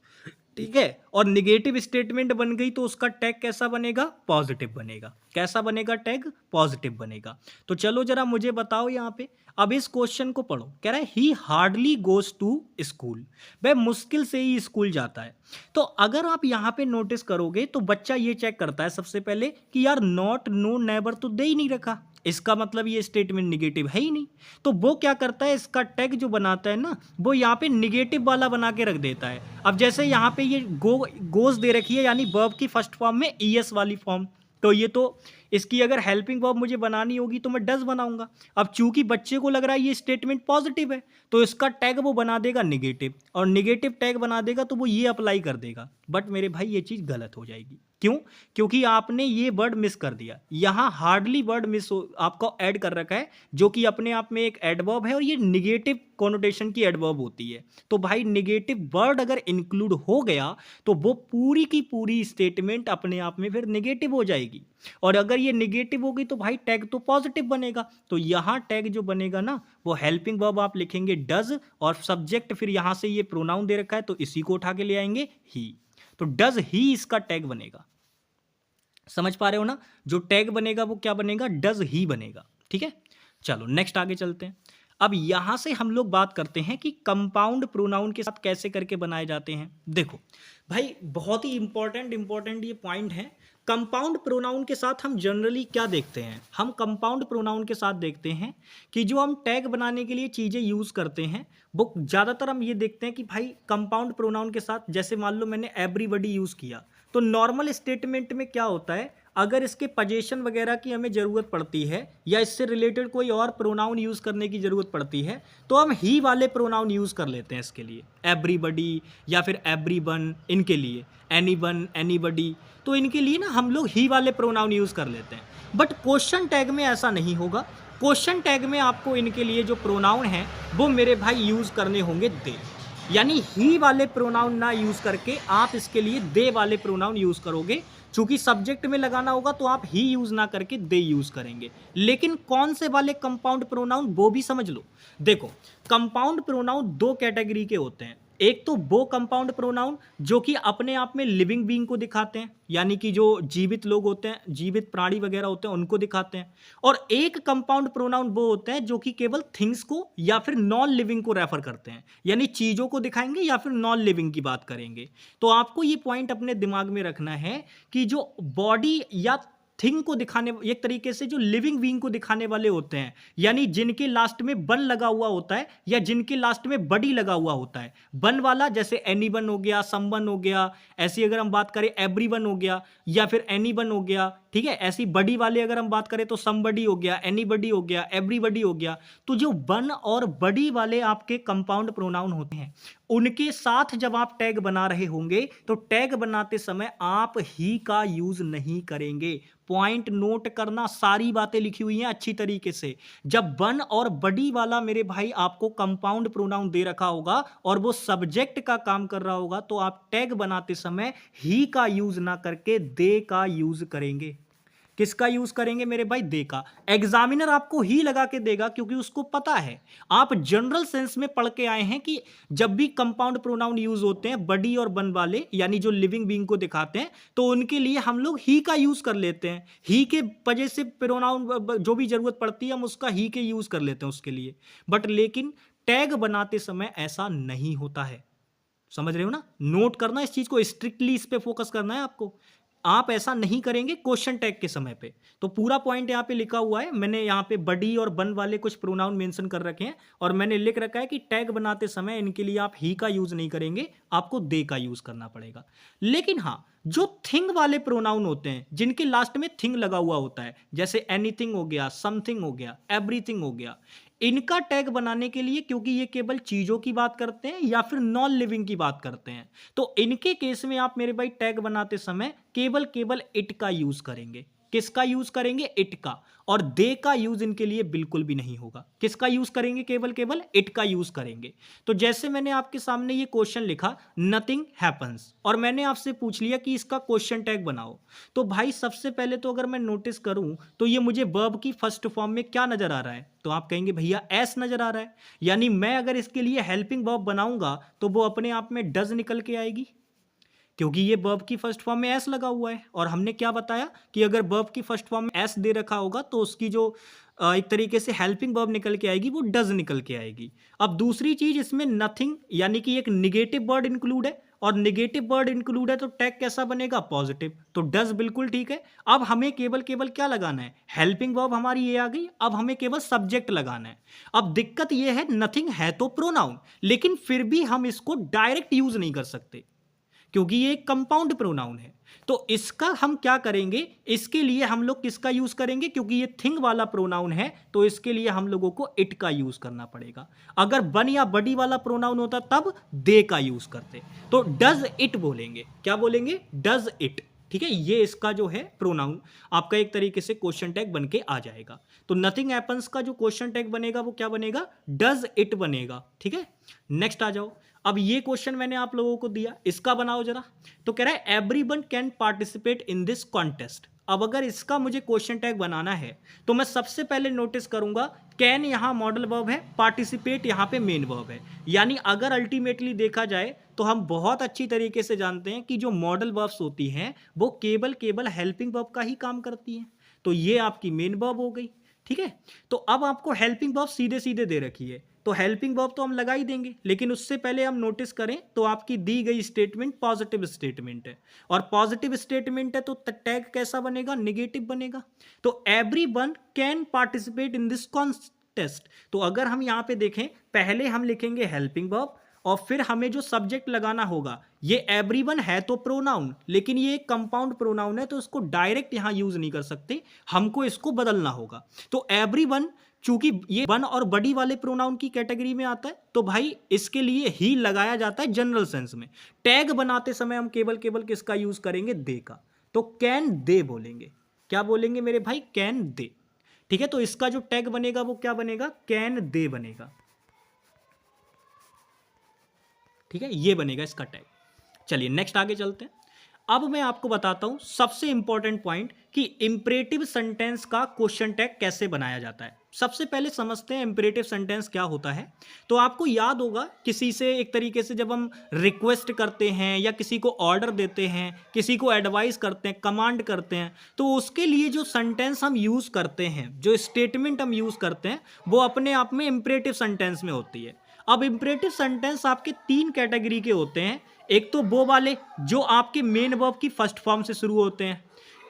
ठीक है। और निगेटिव स्टेटमेंट बन गई तो उसका टैग कैसा बनेगा, पॉजिटिव बनेगा। कैसा बनेगा टैग, पॉजिटिव बनेगा। तो चलो जरा मुझे बताओ यहाँ पे, अब इस क्वेश्चन को पढ़ो। कह रहा है he hardly goes to school, वह मुश्किल से ही स्कूल जाता है। तो अगर आप यहाँ पे नोटिस करोगे तो बच्चा ये चेक करता है सबसे पहले कि यार नॉट, नो, नेवर तो दे ही नहीं रखा, इसका मतलब ये स्टेटमेंट निगेटिव है ही नहीं। तो वो क्या करता है, इसका टैग जो बनाता है ना, वो यहाँ पे निगेटिव वाला बना के रख देता है। अब जैसे यहाँ पे ये गोज दे रखी है, यानी वर्ब की फर्स्ट फॉर्म में ईएस वाली फॉर्म, तो ये तो इसकी अगर हेल्पिंग वर्ब मुझे बनानी होगी तो मैं डज बनाऊंगा। अब चूंकि बच्चे को लग रहा है ये स्टेटमेंट पॉजिटिव है, तो इसका टैग वो बना देगा निगेटिव, और निगेटिव टैग बना देगा तो वो ये अप्लाई कर देगा। बट मेरे भाई ये चीज़ गलत हो जाएगी। क्यों? क्योंकि आपने ये वर्ड मिस कर दिया। यहाँ हार्डली वर्ड मिस आपको ऐड कर रखा है, जो कि अपने आप में एक एडवर्ब है, और ये निगेटिव कॉनोटेशन की एडवर्ब होती है। तो भाई निगेटिव वर्ड अगर इंक्लूड हो गया तो वो पूरी की पूरी स्टेटमेंट अपने आप में फिर निगेटिव हो जाएगी। और अगर ये निगेटिव होगी तो भाई टैग तो पॉजिटिव बनेगा। तो यहाँ टैग जो बनेगा ना, वो हेल्पिंग वर्ब आप लिखेंगे डज, और सब्जेक्ट फिर यहाँ से ये प्रोनाउन दे रखा है तो इसी को उठा के ले आएंगे ही, तो डज ही इसका टैग बनेगा। समझ पा रहे हो ना? जो टैग बनेगा वो क्या बनेगा, डज ही बनेगा, ठीक है। चलो नेक्स्ट आगे चलते हैं। अब यहां से हम लोग बात करते हैं कि कंपाउंड प्रोनाउन के साथ कैसे करके बनाए जाते हैं। देखो भाई, बहुत ही इंपॉर्टेंट ये पॉइंट है। कंपाउंड प्रोनाउन के साथ हम जनरली क्या देखते हैं, हम कंपाउंड प्रोनाउन के साथ देखते हैं कि जो हम टैग बनाने के लिए चीज़ें यूज़ करते हैं वो ज़्यादातर हम ये देखते हैं कि भाई कंपाउंड प्रोनाउन के साथ, जैसे मान लो मैंने एवरीबॉडी यूज़ किया, तो नॉर्मल स्टेटमेंट में क्या होता है, अगर इसके पोजीशन वगैरह की हमें ज़रूरत पड़ती है या इससे रिलेटेड कोई और प्रोनाउन यूज़ करने की ज़रूरत पड़ती है तो हम ही वाले प्रोनाउन यूज़ कर लेते हैं इसके लिए, एवरीबॉडी या फिर एवरीवन, इनके लिए एनीवन, एनीबॉडी, तो इनके लिए ना हम लोग ही वाले प्रोनाउन यूज़ कर लेते हैं। बट क्वेश्चन टैग में ऐसा नहीं होगा। क्वेश्चन टैग में आपको इनके लिए जो प्रोनाउन हैं वो मेरे भाई यूज़ करने होंगे दे, यानी ही वाले प्रोनाउन ना यूज़ करके आप इसके लिए दे वाले प्रोनाउन यूज़ करोगे चूंकि सब्जेक्ट में लगाना होगा तो आप ही यूज ना करके दे यूज करेंगे। लेकिन कौन से वाले कंपाउंड प्रोनाउन वो भी समझ लो। देखो, कंपाउंड प्रोनाउन दो कैटेगरी के होते हैं। एक तो वो कंपाउंड प्रोनाउन जो कि अपने आप में लिविंग बीइंग को दिखाते हैं, यानी कि जो जीवित लोग होते हैं, जीवित प्राणी वगैरह होते हैं, उनको दिखाते हैं। और एक कंपाउंड प्रोनाउन वो होते हैं जो कि केवल थिंग्स को या फिर नॉन लिविंग को रेफर करते हैं, यानी चीजों को दिखाएंगे या फिर नॉन लिविंग की बात करेंगे। तो आपको ये पॉइंट अपने दिमाग में रखना है कि जो बॉडी या थिंग को दिखाने, एक तरीके से जो लिविंग बीइंग को दिखाने वाले होते हैं, यानी जिनके लास्ट में बन लगा हुआ होता है या जिनके लास्ट में बडी लगा हुआ होता है। बन वाला जैसे एनीवन हो गया, समवन हो गया, ऐसी अगर हम बात करें एवरीवन हो गया या फिर एनीवन हो गया, ठीक है। ऐसी बडी वाले अगर हम बात करें तो समबडी हो गया, एनीबडी हो गया, एवरीबडी हो गया। तो जो बन और बडी वाले आपके कंपाउंड प्रोनाउन होते हैं, उनके साथ जब आप टैग बना रहे होंगे तो टैग बनाते समय आप ही का यूज नहीं करेंगे। पॉइंट नोट करना, सारी बातें लिखी हुई हैं अच्छी तरीके से। जब बन और बडी वाला मेरे भाई आपको कंपाउंड प्रोनाउन दे रखा होगा और वो सब्जेक्ट का काम कर रहा होगा तो आप टैग बनाते समय ही का यूज ना करके दे का यूज करेंगे। किसका यूज करेंगे मेरे भाई? दे का। एग्जामिनर आपको ही लगा के देगा क्योंकि उसको पता है, आप जनरल सेंस में पढ़ के आए हैं कि जब भी कंपाउंड प्रोनाउन यूज होते हैं बडी और बन वाले, यानी जो लिविंग बीइंग को दिखाते हैं, तो उनके लिए हम लोग ही का यूज कर लेते हैं। ही के वजह से प्रोनाउन जो भी जरूरत पड़ती है हम उसका ही के यूज कर लेते हैं उसके लिए। बट लेकिन टैग बनाते समय ऐसा नहीं होता है। समझ रहे हो ना? नोट करना इस चीज को, स्ट्रिक्टली इस पे फोकस करना है आपको। आप ऐसा नहीं करेंगे क्वेश्चन टैग के समय पे। तो पूरा पॉइंट यहाँ पे लिखा हुआ है, मैंने यहाँ पे बडी और बन वाले कुछ प्रोनाउन मेंशन कर रखे हैं और मैंने लिख रखा है कि टैग बनाते समय इनके लिए आप ही का यूज नहीं करेंगे, आपको दे का यूज करना पड़ेगा। लेकिन हाँ, जो थिंग वाले प्रोनाउन होते हैं जिनके लास्ट में थिंग लगा हुआ होता है, जैसे एनीथिंग हो गया, समथिंग हो गया, एवरीथिंग हो गया, इनका टैग बनाने के लिए, क्योंकि ये केवल चीजों की बात करते हैं या फिर नॉन लिविंग की बात करते हैं, तो इनके केस में आप मेरे भाई टैग बनाते समय केवल केवल इट का यूज करेंगे। किसका यूज करेंगे? इट का। और दे का यूज इनके लिए बिल्कुल भी नहीं होगा। किसका यूज करेंगे? केवल केवल इट का यूज करेंगे। तो जैसे मैंने आपके सामने ये क्वेश्चन लिखा, नथिंग हैपन्स, और मैंने आपसे पूछ लिया कि इसका क्वेश्चन टैग बनाओ, तो भाई सबसे पहले तो अगर मैं नोटिस करूं तो ये मुझे वर्ब की फर्स्ट फॉर्म में क्या नजर आ रहा है? तो आप कहेंगे भैया एस नजर आ रहा है, यानी मैं अगर इसके लिए हेल्पिंग वर्ब बनाऊंगा तो वो अपने आप में डज निकल के आएगी, क्योंकि ये वर्ब की फर्स्ट फॉर्म में एस लगा हुआ है। और हमने क्या बताया कि अगर वर्ब की फर्स्ट फॉर्म में एस दे रखा होगा तो उसकी जो एक तरीके से हेल्पिंग वर्ब निकल के आएगी वो डज निकल के आएगी। अब दूसरी चीज, इसमें नथिंग यानी कि एक निगेटिव वर्ड इंक्लूड है, और निगेटिव वर्ड इंक्लूड है तो टैग कैसा बनेगा? पॉजिटिव। तो डज बिल्कुल ठीक है। अब हमें केवल केवल क्या लगाना है? हेल्पिंग वर्ब हमारी ये आ गई, अब हमें केवल सब्जेक्ट लगाना है। अब दिक्कत ये है, नथिंग है तो प्रोनाउन, लेकिन फिर भी हम इसको डायरेक्ट यूज नहीं कर सकते क्योंकि ये एक कंपाउंड प्रोनाउन है। तो इसका हम क्या करेंगे? इसके लिए हम लोग किसका यूज करेंगे? क्योंकि ये थिंग वाला प्रोनाउन है तो इसके लिए हम लोगों को इट का यूज करना पड़ेगा। अगर बन या बडी वाला प्रोनाउन होता तब दे का यूज करते, तो डज इट बोलेंगे। क्या बोलेंगे? Does it. ठीक है, ये इसका जो है प्रोनाउन आपका एक तरीके से क्वेश्चन टैग बन के आ जाएगा। तो नथिंग हैपन्स का जो क्वेश्चन टैग बनेगा वो क्या बनेगा? डज इट बनेगा। ठीक है, नेक्स्ट आ जाओ। अब ये क्वेश्चन मैंने आप लोगों को दिया, इसका बनाओ जरा। तो कह रहा है everyone can participate in this contest. अब अगर इसका मुझे क्वेश्चन टैग बनाना है तो मैं सबसे पहले नोटिस करूंगा, कैन यहां मॉडल वर्ब है, पार्टिसिपेट यहां पे मेन वर्ब है। यानी अगर अल्टीमेटली देखा जाए तो हम बहुत अच्छी तरीके से जानते हैं कि जो मॉडल वर्ब्स होती हैं वो केवल केवल हेल्पिंग वर्ब का ही काम करती हैं। तो ये आपकी मेन वर्ब हो गई। ठीक है, तो अब आपको हेल्पिंग वर्ब सीधे सीधे दे रखी है, तो हेल्पिंग वर्ब तो हम लगा ही देंगे, लेकिन उससे पहले हम नोटिस करें तो आपकी दी गई स्टेटमेंट पॉजिटिव स्टेटमेंट है, और पॉजिटिव स्टेटमेंट है तो टैग कैसा बनेगा? निगेटिव बनेगा। तो everyone can participate in this contest. तो अगर हम यहां पे देखें, पहले हम लिखेंगे हेल्पिंग वर्ब और फिर हमें जो सब्जेक्ट लगाना होगा, ये एवरीवन है तो प्रोनाउन, लेकिन ये एक कंपाउंड प्रोनाउन है तो इसको डायरेक्ट यहां यूज नहीं कर सकते, हमको इसको बदलना होगा। तो एवरीवन, चूंकि ये वन और बडी वाले प्रोनाउन की कैटेगरी में आता है तो भाई इसके लिए ही लगाया जाता है जनरल सेंस में। टैग बनाते समय हम केवल केवल किसका यूज करेंगे? दे का। तो कैन दे बोलेंगे। क्या बोलेंगे मेरे भाई? Can they. ठीक है, तो इसका जो टैग बनेगा वो क्या बनेगा? कैन दे बनेगा। ठीक है, ये बनेगा इसका टैग। चलिए नेक्स्ट आगे चलते हैं। अब मैं आपको बताता हूं सबसे इंपॉर्टेंट पॉइंट कि इंपरेटिव सेंटेंस का क्वेश्चन टैग कैसे बनाया जाता है। सबसे पहले समझते हैं इंपरेटिव सेंटेंस क्या होता है। तो आपको याद होगा किसी से एक तरीके से जब हम रिक्वेस्ट करते हैं या किसी को ऑर्डर देते हैं, किसी को एडवाइस करते हैं, कमांड करते हैं, तो उसके लिए जो सेंटेंस हम यूज करते हैं, जो स्टेटमेंट हम यूज करते हैं, वो अपने आप में इंपरेटिव सेंटेंस में होती है। अब इंपरेटिव सेंटेंस आपके 3 कैटेगरी के होते हैं। एक तो वो वाले जो आपके मेन वर्ब की फर्स्ट फॉर्म से शुरू होते हैं,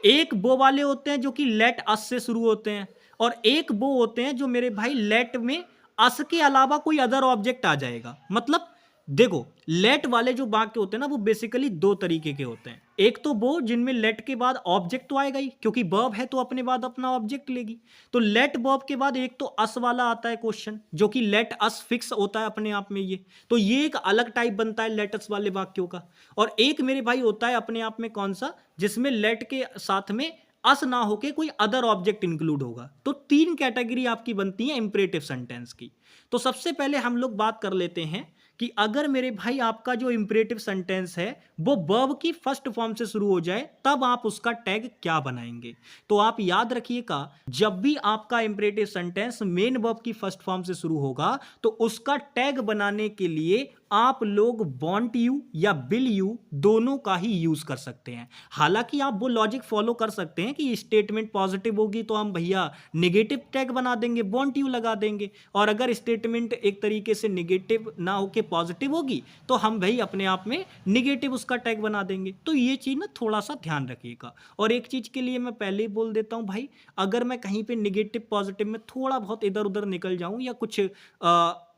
एक वो वाले होते हैं जो कि लेट अस से शुरू होते हैं, और एक वो होते हैं जो मेरे भाई लेट में अस के अलावा कोई अदर ऑब्जेक्ट आ जाएगा। मतलब देखो, लेट वाले जो वाक्य होते हैं ना, वो बेसिकली 2 तरीके के होते हैं। एक तो वो जिनमें लेट के बाद ऑब्जेक्ट तो आएगा ही, क्योंकि वर्ब है तो अपने बाद अपना ऑब्जेक्ट लेगी। तो लेट वर्ब के बाद एक तो अस वाला आता है क्वेश्चन, जो कि लेट अस फिक्स होता है अपने आप में। ये एक अलग टाइप बनता है लेट अस वाले वाक्यों का। और एक मेरे भाई होता है अपने आप में कौन सा, जिसमें लेट के साथ में अस ना होके कोई अदर ऑब्जेक्ट इंक्लूड होगा। तो 3 कैटेगरी आपकी बनती है इंपरेटिव सेंटेंस की। तो सबसे पहले हम लोग बात कर लेते हैं कि अगर मेरे भाई आपका जो इंपरेटिव सेंटेंस है वो वर्ब की फर्स्ट फॉर्म से शुरू हो जाए, तब आप उसका टैग क्या बनाएंगे। तो आप याद रखिएगा, जब भी आपका इंपरेटिव सेंटेंस मेन वर्ब की फर्स्ट फॉर्म से शुरू होगा, तो उसका टैग बनाने के लिए आप लोग वांट यू या विल यू दोनों का ही यूज कर सकते हैं। हालांकि आप वो लॉजिक फॉलो कर सकते हैं कि स्टेटमेंट पॉजिटिव होगी तो हम भैया नेगेटिव टैग बना देंगे, वांट यू लगा देंगे, और अगर स्टेटमेंट एक तरीके से नेगेटिव ना होके पॉजिटिव होगी तो हम भाई अपने आप में नेगेटिव उसका टैग बना देंगे। तो ये चीज ना थोड़ा सा ध्यान रखिएगा। और एक चीज के लिए मैं पहले ही बोल देता हूं भाई, अगर मैं कहीं पे नेगेटिव पॉजिटिव में थोड़ा बहुत इधर उधर निकल जाऊं या कुछ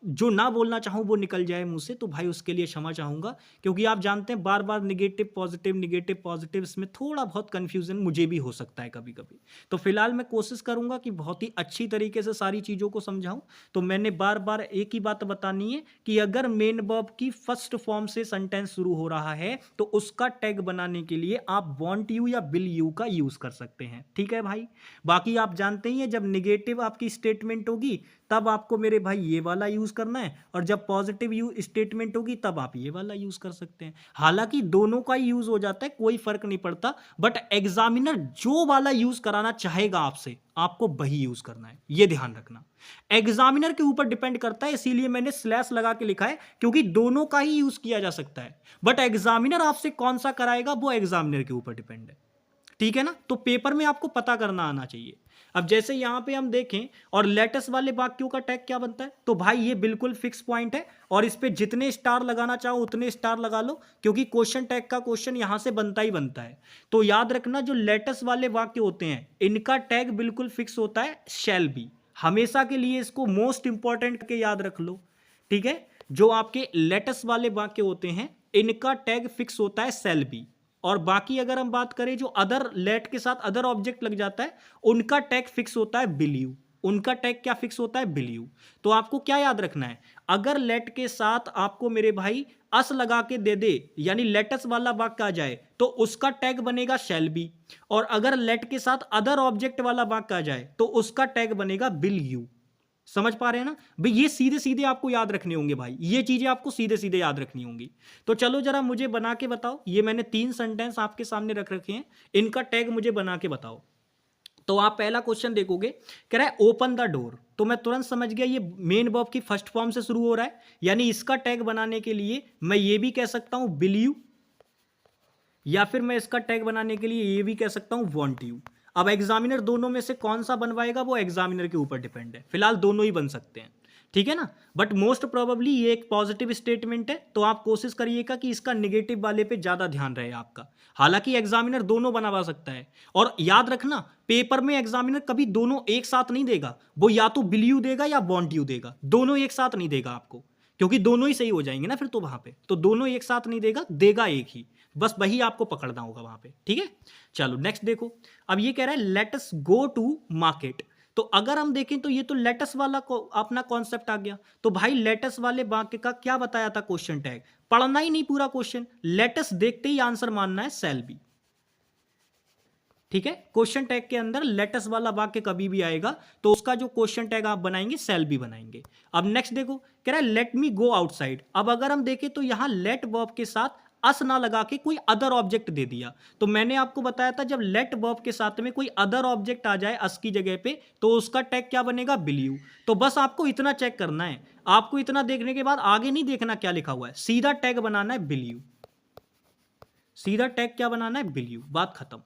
जो ना बोलना चाहूं वो निकल जाए मुंह से, तो भाई उसके लिए क्षमा चाहूंगा, क्योंकि आप जानते हैं बार बार नेगेटिव पॉजिटिव इसमें थोड़ा बहुत कंफ्यूजन मुझे भी हो सकता है कभी कभी। तो फिलहाल मैं कोशिश करूंगा कि बहुत ही अच्छी तरीके से सारी चीज़ों को समझाऊं। तो मैंने बार बार एक ही बात बतानी है कि अगर मेन वर्ब की फर्स्ट फॉर्म से सेंटेंस शुरू हो रहा है तो उसका टैग बनाने के लिए आप वांट यू या विल यू का यूज कर सकते हैं। ठीक है भाई। बाकी आप जानते ही हैं, जब नेगेटिव आपकी स्टेटमेंट होगी तब आपको मेरे भाई ये वाला यूज करना है, और जब पॉजिटिव यू स्टेटमेंट होगी तब आप ये वाला यूज कर सकते हैं। हालांकि दोनों का यूज हो जाता है, कोई फर्क नहीं पड़ता, बट एग्जामिनर जो वाला यूज कराना चाहेगा आपसे, आपको वही यूज करना है, ये ध्यान रखना। एग्जामिनर के ऊपर डिपेंड करता है, इसीलिए मैंने स्लैश लगा के लिखा है, क्योंकि दोनों का ही यूज किया जा सकता है, बट एग्जामिनर आपसे कौन सा कराएगा वो एग्जामिनर के ऊपर डिपेंड है। ठीक है ना। तो पेपर में आपको पता करना आना चाहिए। अब जैसे यहां पे हम देखें और लेटेस्ट वाले वाक्यों का टैग क्या बनता है, तो भाई ये बिल्कुल फिक्स पॉइंट है, और इस पे जितने स्टार लगाना चाहो उतने स्टार लगा लो, क्योंकि क्वेश्चन टैग का क्वेश्चन यहां से बनता ही बनता है। तो याद रखना, जो लेटेस्ट वाले वाक्य होते हैं इनका टैग बिल्कुल फिक्स होता है शैल बी। हमेशा के लिए इसको मोस्ट इंपॉर्टेंट के याद रख लो। ठीक है। जो आपके लेटेस्ट वाले वाक्य होते हैं इनका टैग फिक्स होता है शैल बी, और बाकी अगर हम बात करें जो अदर लेट के साथ अदर ऑब्जेक्ट लग जाता है उनका टैग फिक्स होता है बिलीव। उनका टैग क्या फिक्स होता है, बिलीव। तो आपको क्या याद रखना है, अगर लेट के साथ आपको मेरे भाई अस लगा के दे दे, यानी लेटस वाला वाक्य आ जाए, तो उसका टैग बनेगा शैल बी, और अगर लेट के साथ अदर ऑब्जेक्ट वाला वाक्य आ जाए तो उसका टैग बनेगा बिल यू। समझ पा रहे हैं ना भाई। ये सीधे सीधे आपको याद रखने होंगे भाई, ये चीजें आपको सीधे सीधे याद रखनी होंगी। तो चलो जरा मुझे बना के बताओ, ये मैंने 3 सेंटेंस आपके सामने रख रखे हैं, इनका टैग मुझे बना के बताओ। तो आप पहला क्वेश्चन देखोगे, कह रहा है ओपन द डोर, तो मैं तुरंत समझ गया ये मेन वर्ब की फर्स्ट फॉर्म से शुरू हो रहा है, यानी इसका टैग बनाने के लिए मैं ये भी कह सकता हूं विल यू, या फिर मैं इसका टैग बनाने के लिए ये भी कह सकता हूं वांट यू। अब एग्जामिनर दोनों में से कौन सा बनवाएगा वो एग्जामिनर के ऊपर डिपेंड है, फिलहाल दोनों ही बन सकते हैं। ठीक है ना। बट मोस्ट प्रोबेबली ये एक पॉजिटिव स्टेटमेंट है, तो आप कोशिश करिएगा कि इसका नेगेटिव वाले पे ज्यादा ध्यान रहे आपका। हालांकि एग्जामिनर दोनों बनवा सकता है, और याद रखना पेपर में एग्जामिनर कभी दोनों एक साथ नहीं देगा, वो या तो विल यू देगा या वांट यू देगा, दोनों एक साथ नहीं देगा आपको, क्योंकि दोनों ही सही हो जाएंगे ना फिर तो वहां पे, तो दोनों एक साथ नहीं देगा, देगा एक ही, बस वही आपको पकड़ना होगा वहां पे। ठीक है। चलो नेक्स्ट देखो। अब ये कह रहा है let us go to market, तो अगर हम देखें तो ये तो लेटस वाला अपना कॉन्सेप्ट आ गया। तो भाई लेटस वाले वाक्य का क्या बताया था क्वेश्चन टैग, पढ़ना ही नहीं पूरा क्वेश्चन, लेटस देखते ही आंसर मानना है शैल बी। ठीक है। क्वेश्चन टैग के अंदर लेटस वाला वाक्य कभी भी आएगा तो उसका जो क्वेश्चन टैग आप बनाएंगे शैल बी बनाएंगे। अब नेक्स्ट देखो, कह रहा है लेट मी गो आउटसाइड। अब अगर हम देखें तो यहां लेट वर्ब के साथ अस ना लगा के कोई अदर ऑब्जेक्ट दे दिया। तो मैंने आपको बताया था जब लेट वर्ब के साथ में कोई अदर ऑब्जेक्ट आ जाए अस की जगह पे तो उसका टैग क्या बनेगा, बिलीव। तो बस आपको इतना चेक करना है, आपको इतना देखने के बाद आगे नहीं देखना क्या लिखा हुआ है, सीधा टैग बनाना है बिलीव, सीधा टैग क्या बनाना है, बिलीव, बात खत्म।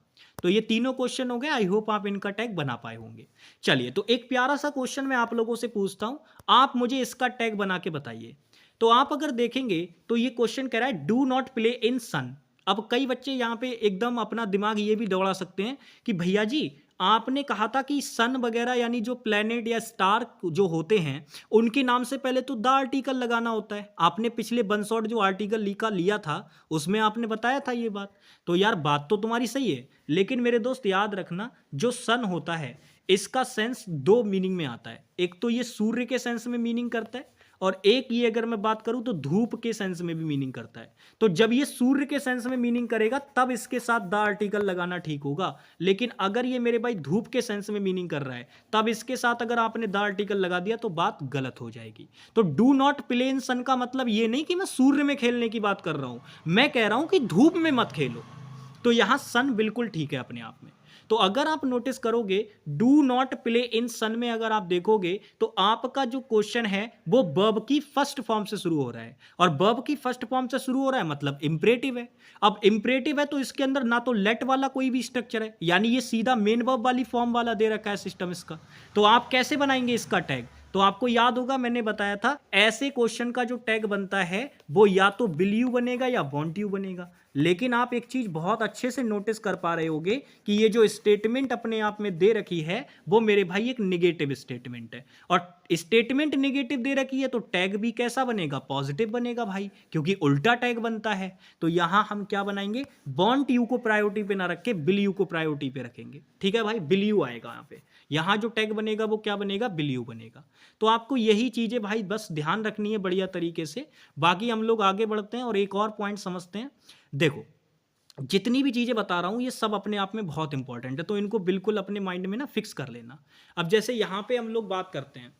तो ये तीनों क्वेश्चन हो गए, आई होप आप इनका टैग बना पाए होंगे। चलिए तो एक प्यारा सा क्वेश्चन मैं आप लोगों से पूछता हूं, आप मुझे इसका टैग बना के बताइए। तो आप अगर देखेंगे तो ये क्वेश्चन कह रहा है डू नॉट प्ले इन सन। अब कई बच्चे यहाँ पे एकदम अपना दिमाग ये भी दौड़ा सकते हैं कि भैया जी आपने कहा था कि सन वगैरह यानी जो प्लेनेट या स्टार जो होते हैं उनके नाम से पहले तो द आर्टिकल लगाना होता है। आपने पिछले बंसॉट जो आर्टिकल लिया था उसमें आपने बताया था ये बात। तो यार बात तो तुम्हारी सही है, लेकिन मेरे दोस्त याद रखना जो सन होता है इसका सेंस दो मीनिंग में आता है। एक तो ये सूर्य के सेंस में मीनिंग करता है और एक ये अगर मैं बात करूं तो धूप के सेंस में भी मीनिंग करता है। तो जब ये सूर्य के सेंस में मीनिंग करेगा तब इसके साथ द आर्टिकल लगाना ठीक होगा, लेकिन अगर ये मेरे भाई धूप के सेंस में मीनिंग कर रहा है तब इसके साथ अगर आपने द आर्टिकल लगा दिया तो बात गलत हो जाएगी। तो डू नॉट प्ले इन सन का मतलब ये नहीं कि मैं सूर्य में खेलने की बात कर रहा हूं, मैं कह रहा हूं कि धूप में मत खेलो। तो यहां सन बिल्कुल ठीक है अपने आप में। तो अगर आप नोटिस करोगे डू नॉट प्ले इन सन में अगर आप देखोगे तो आपका जो क्वेश्चन है वो वर्ब की फर्स्ट फॉर्म से शुरू हो रहा है, और वर्ब की फर्स्ट फॉर्म से शुरू हो रहा है मतलब इंपरेटिव है। अब इंपरेटिव है तो इसके अंदर ना तो लेट वाला कोई भी स्ट्रक्चर है, यानी ये सीधा मेन वर्ब वाली फॉर्म वाला दे रखा है सिस्टम इसका। तो आप कैसे बनाएंगे इसका टैग? तो आपको याद होगा मैंने बताया था ऐसे क्वेश्चन का जो टैग बनता है वो या तो विल यू बनेगा या वांट यू बनेगा। लेकिन आप एक चीज बहुत अच्छे से नोटिस कर पा रहे होगे कि ये जो स्टेटमेंट अपने आप में दे रखी है वो मेरे भाई एक नेगेटिव स्टेटमेंट है, और स्टेटमेंट नेगेटिव दे रखी है तो टैग भी कैसा बनेगा, पॉजिटिव बनेगा भाई, क्योंकि उल्टा टैग बनता है। तो यहां हम क्या बनाएंगे, वांट यू को प्रायोरिटी पे ना रख के विल यू को प्रायोरिटी पे रखेंगे। ठीक है भाई, विल यू आएगा यहां पे, यहां जो टैग बनेगा वो क्या बनेगा, विल यू बनेगा। तो आपको यही चीजें भाई बस ध्यान रखनी है बढ़िया तरीके से। बाकी हम लोग आगे बढ़ते हैं और एक और पॉइंट समझते हैं। देखो जितनी भी चीजें बता रहा हूं ये सब अपने आप में बहुत इंपॉर्टेंट है, तो इनको बिल्कुल अपने माइंड में ना फिक्स कर लेना। अब जैसे यहां पे हम लोग बात करते हैं,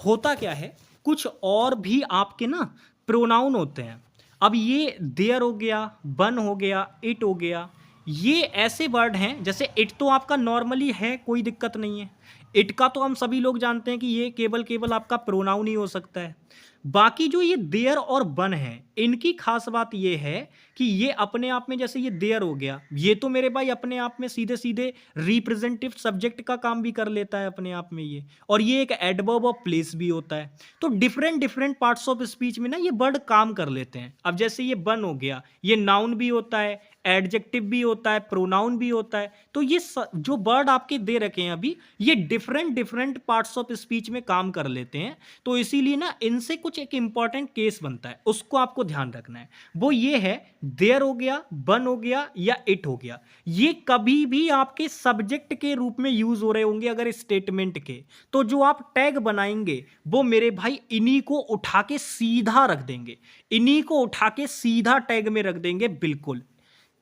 होता क्या है कुछ और भी आपके ना प्रोनाउन होते हैं। अब ये देयर हो गया, बन हो गया, इट हो गया, ये ऐसे वर्ड हैं जैसे इट तो आपका नॉर्मली है, कोई दिक्कत नहीं है। इट का तो हम सभी लोग जानते हैं कि ये केवल आपका प्रोनाउन ही हो सकता है। बाकी जो ये देयर और बन है इनकी खास बात ये है कि ये अपने आप में, जैसे ये देयर हो गया, ये तो मेरे भाई अपने आप में सीधे सीधे रिप्रेजेंटेटिव सब्जेक्ट का काम भी कर लेता है अपने आप में ये, और ये एक एडवर्ब ऑफ प्लेस भी होता है। तो different different parts of speech में ना ये वर्ड काम कर लेते हैं। अब जैसे ये बन हो गया, ये नाउन भी होता है, एडजेक्टिव भी होता है, प्रोनाउन भी होता है। तो ये जो वर्ड आपके दे रखे हैं अभी, ये different different parts of speech में काम कर लेते हैं। तो इसीलिए ना इनसे कुछ एक इंपॉर्टेंट केस बनता है, उसको आपको ध्यान रखना है। वो ये है देयर हो गया, बन हो गया या इट हो गया, ये कभी भी आपके सब्जेक्ट के रूप में यूज हो रहे होंगे अगर स्टेटमेंट के। तो जो आप टैग बनाएंगे वो मेरे भाई इन्हीं को उठा के सीधा रख देंगे, इन्हीं को उठा के सीधा टैग में रख देंगे बिल्कुल।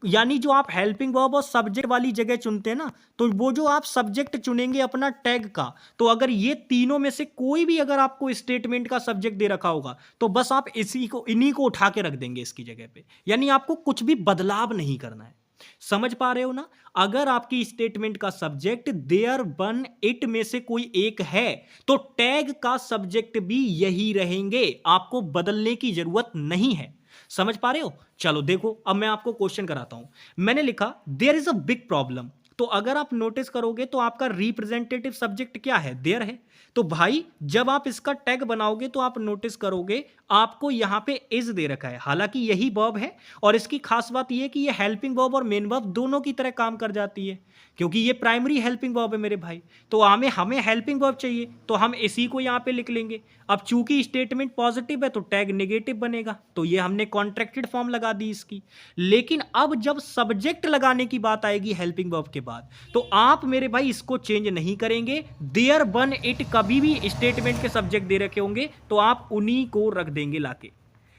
यानी जो आप हेल्पिंग वर्ब और सब्जेक्ट वाली जगह चुनते हैं ना, तो वो जो आप सब्जेक्ट चुनेंगे अपना टैग का, तो अगर ये तीनों में से कोई भी अगर आपको स्टेटमेंट का सब्जेक्ट दे रखा होगा तो बस आप इन्हीं को उठा के रख देंगे इसकी जगह पे। यानी आपको कुछ भी बदलाव नहीं करना है। समझ पा रहे हो ना? अगर आपकी स्टेटमेंट का सब्जेक्ट देयर, बन, इट में से कोई एक है तो टैग का सब्जेक्ट भी यही रहेंगे, आपको बदलने की जरूरत नहीं है। समझ पा रहे हो? चलो देखो अब मैं आपको क्वेश्चन कराता हूं। मैंने लिखा there is a big problem, तो अगर आप नोटिस करोगे तो आपका रिप्रेजेंटेटिव सब्जेक्ट क्या है, देयर है। तो भाई जब आप इसका टैग बनाओगे तो आप नोटिस करोगे आपको यहां पे इज दे रखा है, हालांकि यही वर्ब है, और इसकी खास बात यह है कि ये हेल्पिंग वर्ब और मेन वर्ब दोनों की तरह काम कर जाती है, क्योंकि ये प्राइमरी हेल्पिंग वर्ब है मेरे भाई। तो हमें हेल्पिंग वर्ब चाहिए तो हम इसी को यहां पे लिख लेंगे। अब चूंकि स्टेटमेंट पॉजिटिव है तो टैग नेगेटिव बनेगा, तो ये हमने कॉन्ट्रैक्टेड फॉर्म लगा दी इसकी। लेकिन अब जब सब्जेक्ट लगाने की बात आएगी हेल्पिंग वर्ब के बाद, तो आप मेरे भाई इसको चेंज नहीं करेंगे। देयर, बन, इट कभी भी स्टेटमेंट के सब्जेक्ट दे रखे होंगे तो आप उन्हीं को रख देंगे लाके।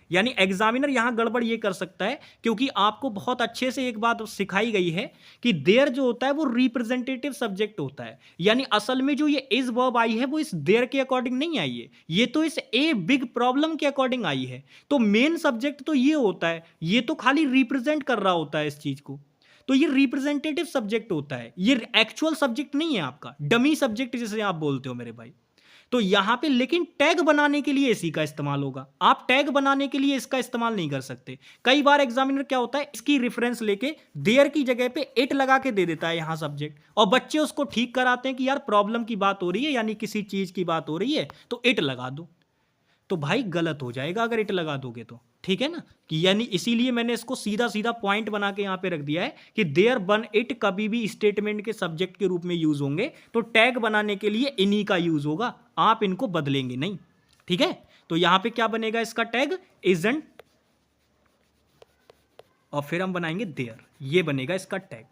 यानी एग्जामिनर यहां गड़बड़ ये कर सकता है, क्योंकि आपको बहुत अच्छे से एक बात सिखाई गई है कि देयर जो होता है वो रिप्रेजेंटेटिव सब्जेक्ट होता है। यानी असल में जो ये इज वर्ब आई है वो इस देयर के अकॉर्डिंग नहीं आई है, ये तो इस ए बिग प्रॉब्लम के अकॉर्डिंग आई है। तो मेन सब्जेक्ट तो ये होता है, ये तो खाली रिप्रेजेंट कर रहा होता है इस चीज को। तो ये रिप्रेजेंटेटिव सब्जेक्ट होता है, ये एक्चुअल सब्जेक्ट नहीं है आपका, डमी सब्जेक्ट जिसे आप बोलते हो मेरे भाई। तो यहां पे लेकिन टैग बनाने के लिए इसी का इस्तेमाल होगा, आप टैग बनाने के लिए इसका इस्तेमाल नहीं कर सकते। कई बार एग्जामिनर क्या होता है, इसकी रेफरेंस लेके देयर की जगह पे इट लगा के दे देता है यहां सब्जेक्ट, और बच्चे उसको ठीक कराते हैं कि यार प्रॉब्लम की बात हो रही है, यानी किसी चीज की बात हो रही है तो इट लगा दो। तो भाई गलत हो जाएगा अगर इट लगा दोगे तो, ठीक है ना। कि यानी इसीलिए मैंने इसको सीधा सीधा पॉइंट बना के यहां पे रख दिया है कि देयर बन इट कभी भी स्टेटमेंट के सब्जेक्ट के रूप में यूज होंगे, तो टैग बनाने के लिए इन्हीं का यूज होगा, आप इनको बदलेंगे नहीं, ठीक है। तो यहां पे क्या बनेगा इसका टैग, इजंट, और फिर हम बनाएंगे देयर, ये बनेगा इसका टैग,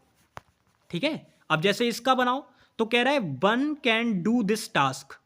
ठीक है। अब जैसे इसका बनाओ तो कह रहा है one can do this task.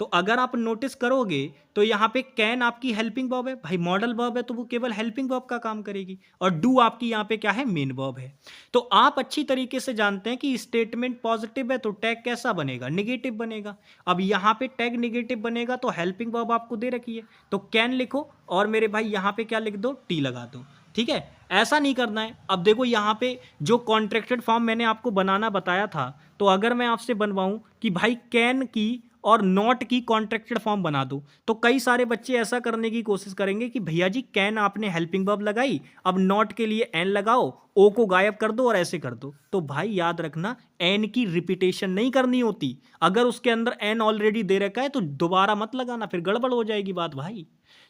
तो अगर आप नोटिस करोगे तो यहां पे कैन आपकी हेल्पिंग वर्ब है, भाई मॉडल वर्ब है तो वो केवल हेल्पिंग वर्ब का काम करेगी, और डू आपकी यहां पे क्या है, मेन वर्ब है। तो आप अच्छी तरीके से जानते हैं कि स्टेटमेंट पॉजिटिव है तो टैग कैसा बनेगा, निगेटिव बनेगा। अब यहां पे टैग निगेटिव बनेगा तो हेल्पिंग वर्ब आपको दे रखी है, तो कैन लिखो और मेरे भाई यहां पे क्या लिख दो, टी लगा दो, ठीक है। ऐसा नहीं करना है। अब देखो यहां पे जो कॉन्ट्रैक्टेड फॉर्म मैंने आपको बनाना बताया था, तो अगर मैं आपसे बनवाऊं कि भाई कैन की और नॉट की कॉन्ट्रैक्टेड फॉर्म बना दो, तो कई सारे बच्चे ऐसा करने की कोशिश करेंगे कि भैया जी कैन आपने हेल्पिंग वर्ब लगाई, अब नॉट के लिए एन लगाओ, ओ को गायब कर दो और ऐसे कर दो। तो भाई याद रखना, एन की रिपीटेशन नहीं करनी होती, अगर उसके अंदर एन ऑलरेडी दे रखा है तो दोबारा मत लगाना, फिर गड़बड़ हो जाएगी बात भाई।